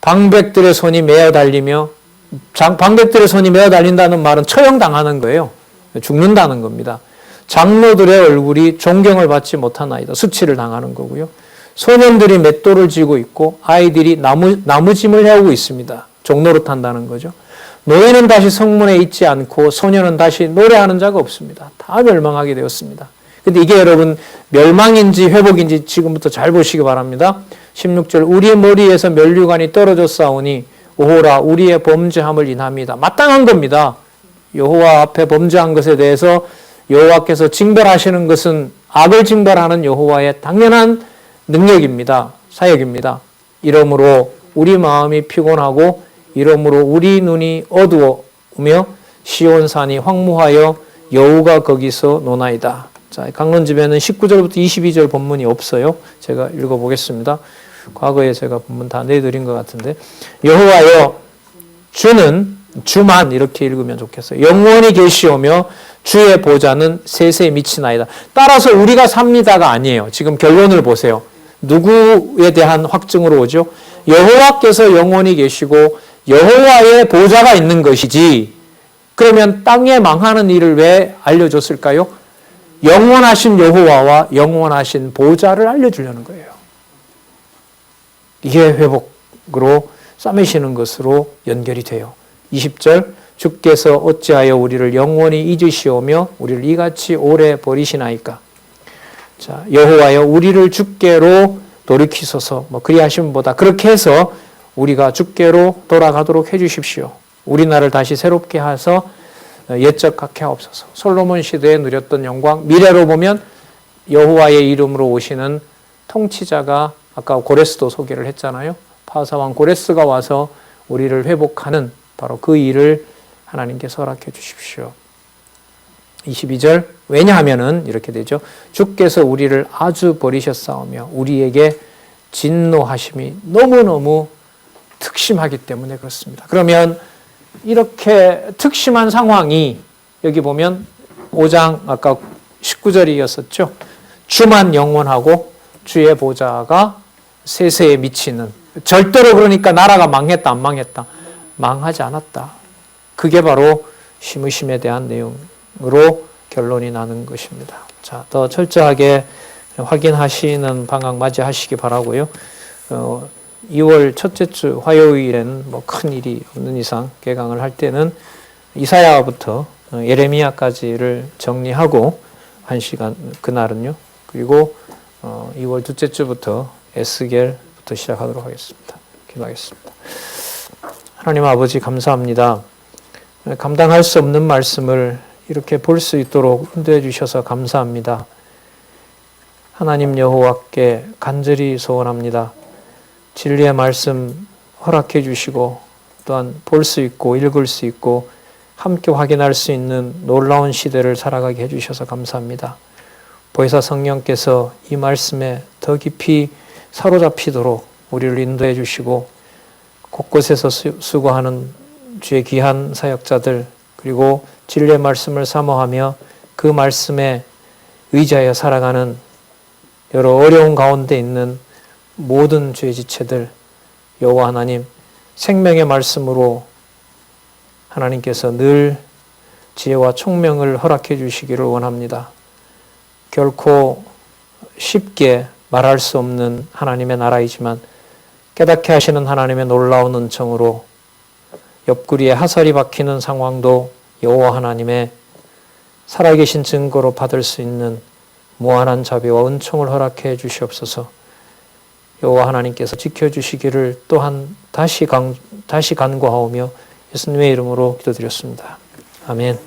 방백들의 손이 메어 달리며, 방백들의 손이 메어 달린다는 말은 처형당하는 거예요. 죽는다는 겁니다. 장로들의 얼굴이 존경을 받지 못하나이다. 수치를 당하는 거고요. 소년들이 맷돌을 쥐고 있고 아이들이 나무짐을 해오고 있습니다. 종노릇 한다는 거죠. 노예는 다시 성문에 있지 않고 소년은 다시 노래하는 자가 없습니다. 다 멸망하게 되었습니다. 근데 이게 여러분 멸망인지 회복인지 지금부터 잘 보시기 바랍니다. 16절 우리의 머리에서 면류관이 떨어졌사오니 오호라 우리의 범죄함을 인합니다. 마땅한 겁니다. 여호와 앞에 범죄한 것에 대해서 여호와께서 징벌하시는 것은 악을 징벌하는 여호와의 당연한 능력입니다. 사역입니다. 이러므로 우리 마음이 피곤하고 이러므로 우리 눈이 어두우며 시온산이 황무하여 여우가 거기서 노나이다. 자, 강론집에는 19절부터 22절 본문이 없어요. 제가 읽어보겠습니다. 과거에 제가 본문 다 내드린 것 같은데 여호와여 주만 이렇게 읽으면 좋겠어요. 영원히 계시오며 주의 보좌는 세세에 미치나이다. 따라서 우리가 삽니다가 아니에요. 지금 결론을 보세요. 누구에 대한 확증으로 오죠? 여호와께서 영원히 계시고 여호와의 보좌가 있는 것이지. 그러면 땅에 망하는 일을 왜 알려줬을까요? 영원하신 여호와와 영원하신 보좌를 알려주려는 거예요. 이게 회복으로 싸매시는 것으로 연결이 돼요. 20절 주께서 어찌하여 우리를 영원히 잊으시오며 우리를 이같이 오래 버리시나이까. 자, 여호와여 우리를 주께로 돌이키소서. 그리하심보다 그렇게 해서 우리가 주께로 돌아가도록 해주십시오. 우리나라를 다시 새롭게 하셔서 옛적 같게 하옵소서. 솔로몬 시대에 누렸던 영광, 미래로 보면 여호와의 이름으로 오시는 통치자가 아까 고레스도 소개를 했잖아요. 파사왕 고레스가 와서 우리를 회복하는 바로 그 일을 하나님께서 허락해 주십시오. 22절 왜냐하면은 이렇게 되죠. 주께서 우리를 아주 버리셨사오며 우리에게 진노하심이 너무너무 특심하기 때문에 그렇습니다. 그러면 이렇게 특심한 상황이 여기 보면 5장 아까 19절이었었죠. 주만 영원하고 주의 보좌가 세세에 미치는, 절대로 그러니까 나라가 망했다 안 망했다? 망하지 않았다. 그게 바로 심으심에 대한 내용으로 결론이 나는 것입니다. 자, 더 철저하게 확인하시는 방학 맞이하시기 바라고요. 2월 첫째 주 화요일에는 큰 일이 없는 이상 개강을 할 때는 이사야부터 예레미야까지를 정리하고 1시간 그날은요. 그리고 2월 둘째 주부터 에스겔부터 시작하도록 하겠습니다. 기도하겠습니다. 하나님 아버지 감사합니다. 감당할 수 없는 말씀을 이렇게 볼 수 있도록 인도해 주셔서 감사합니다. 하나님 여호와께 간절히 소원합니다. 진리의 말씀 허락해 주시고 또한 볼 수 있고 읽을 수 있고 함께 확인할 수 있는 놀라운 시대를 살아가게 해주셔서 감사합니다. 보혜사 성령께서 이 말씀에 더 깊이 사로잡히도록 우리를 인도해 주시고 곳곳에서 수고하는 주의 귀한 사역자들 그리고 진리의 말씀을 사모하며 그 말씀에 의지하여 살아가는 여러 어려운 가운데 있는 모든 주의 지체들 여호와 하나님 생명의 말씀으로 하나님께서 늘 지혜와 총명을 허락해 주시기를 원합니다. 결코 쉽게 말할 수 없는 하나님의 나라이지만 깨닫게 하시는 하나님의 놀라운 은총으로 옆구리에 하살이 박히는 상황도 여호와 하나님의 살아계신 증거로 받을 수 있는 무한한 자비와 은총을 허락해 주시옵소서. 여호와 하나님께서 지켜주시기를 또한 다시 간구하오며 예수님의 이름으로 기도드렸습니다. 아멘.